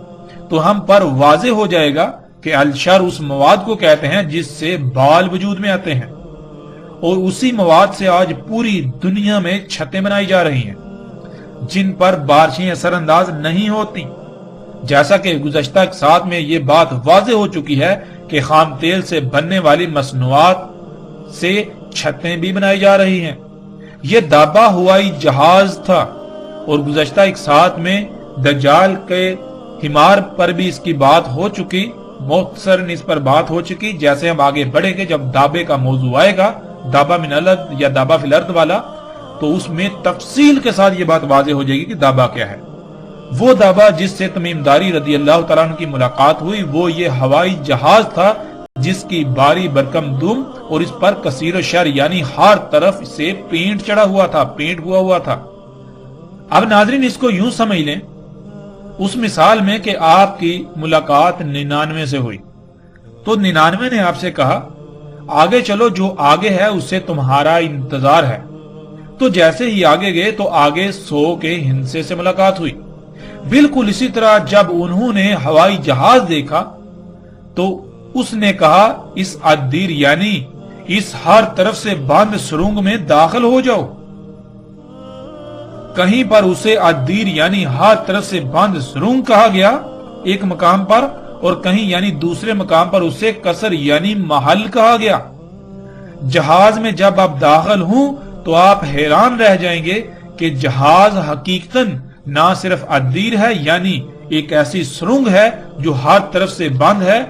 تو ہم پر واضح ہو جائے گا کہ الشر اس مواد کو کہتے ہیں جس سے بال وجود میں آتے ہیں، اور اسی مواد سے آج پوری دنیا میں چھتیں بنائی جا رہی ہیں جن پر بارشیں اثر انداز نہیں ہوتی۔ جیسا کہ گزشتہ ساتھ میں یہ بات واضح ہو چکی ہے کہ خام تیل سے بننے والی مصنوعات سے چھتیں بھی بنائی جا رہی ہیں۔ یہ دابہ ہوائی جہاز تھا، اور گزشتہ ایک ساتھ میں دجال کے ہمار پر بھی اس کی بات ہو چکی، مختصراً اس پر بات ہو چکی۔ جیسے ہم آگے بڑھیں گے، جب دابے کا موضوع آئے گا، دابا من الارض یا دابا فی الارض والا، تو اس میں تفصیل کے ساتھ یہ بات واضح ہو جائے گی کہ دابا کیا ہے۔ وہ دابا جس سے تمیم داری رضی اللہ تعالیٰ عنہ کی ملاقات ہوئی، وہ یہ ہوائی جہاز تھا جس کی باری برکم دم اور اس پر کثیر و شر یعنی ہر طرف سے پینٹ چڑھا ہوا تھا، پینٹ ہوا تھا۔ اب ناظرین اس کو یوں سمجھ لیں اس مثال میں کہ آپ کی ملاقات 99 سے ہوئی، تو 99 نے آپ سے کہا آگے چلو، جو آگے ہے اس سے تمہارا انتظار ہے۔ تو جیسے ہی آگے گئے تو آگے 100 کے ہندسے سے ملاقات ہوئی۔ بالکل اسی طرح جب انہوں نے ہوائی جہاز دیکھا تو اس نے کہا اس عدیر یعنی اس ہر طرف سے بند سرنگ میں داخل ہو جاؤ۔ کہیں پر اسے عدیر یعنی ہر طرف سے بند سرنگ کہا گیا ایک مقام پر، اور کہیں یعنی دوسرے مقام پر اسے قصر یعنی محل کہا گیا۔ جہاز میں جب آپ داخل ہوں تو آپ حیران رہ جائیں گے کہ جہاز حقیقتاً نہ صرف عدیر ہے یعنی ایک ایسی سرنگ ہے جو ہر طرف سے بند ہے،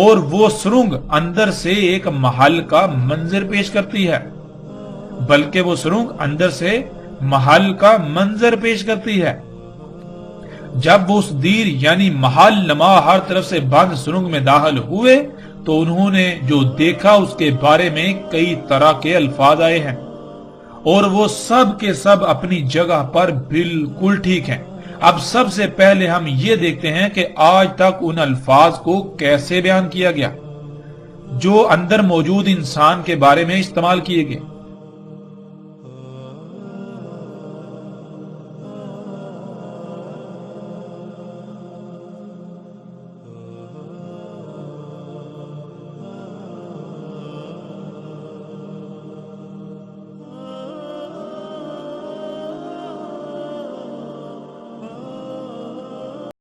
اور وہ سرنگ اندر سے ایک محل کا منظر پیش کرتی ہے، بلکہ وہ سرنگ اندر سے محل کا منظر پیش کرتی ہے۔ جب وہ اس دیر یعنی محل نما ہر طرف سے بند سرنگ میں داخل ہوئے تو انہوں نے جو دیکھا اس کے بارے میں کئی طرح کے الفاظ آئے ہیں، اور وہ سب کے سب اپنی جگہ پر بالکل ٹھیک ہیں۔ اب سب سے پہلے ہم یہ دیکھتے ہیں کہ آج تک ان الفاظ کو کیسے بیان کیا گیا جو اندر موجود انسان کے بارے میں استعمال کیے گئے۔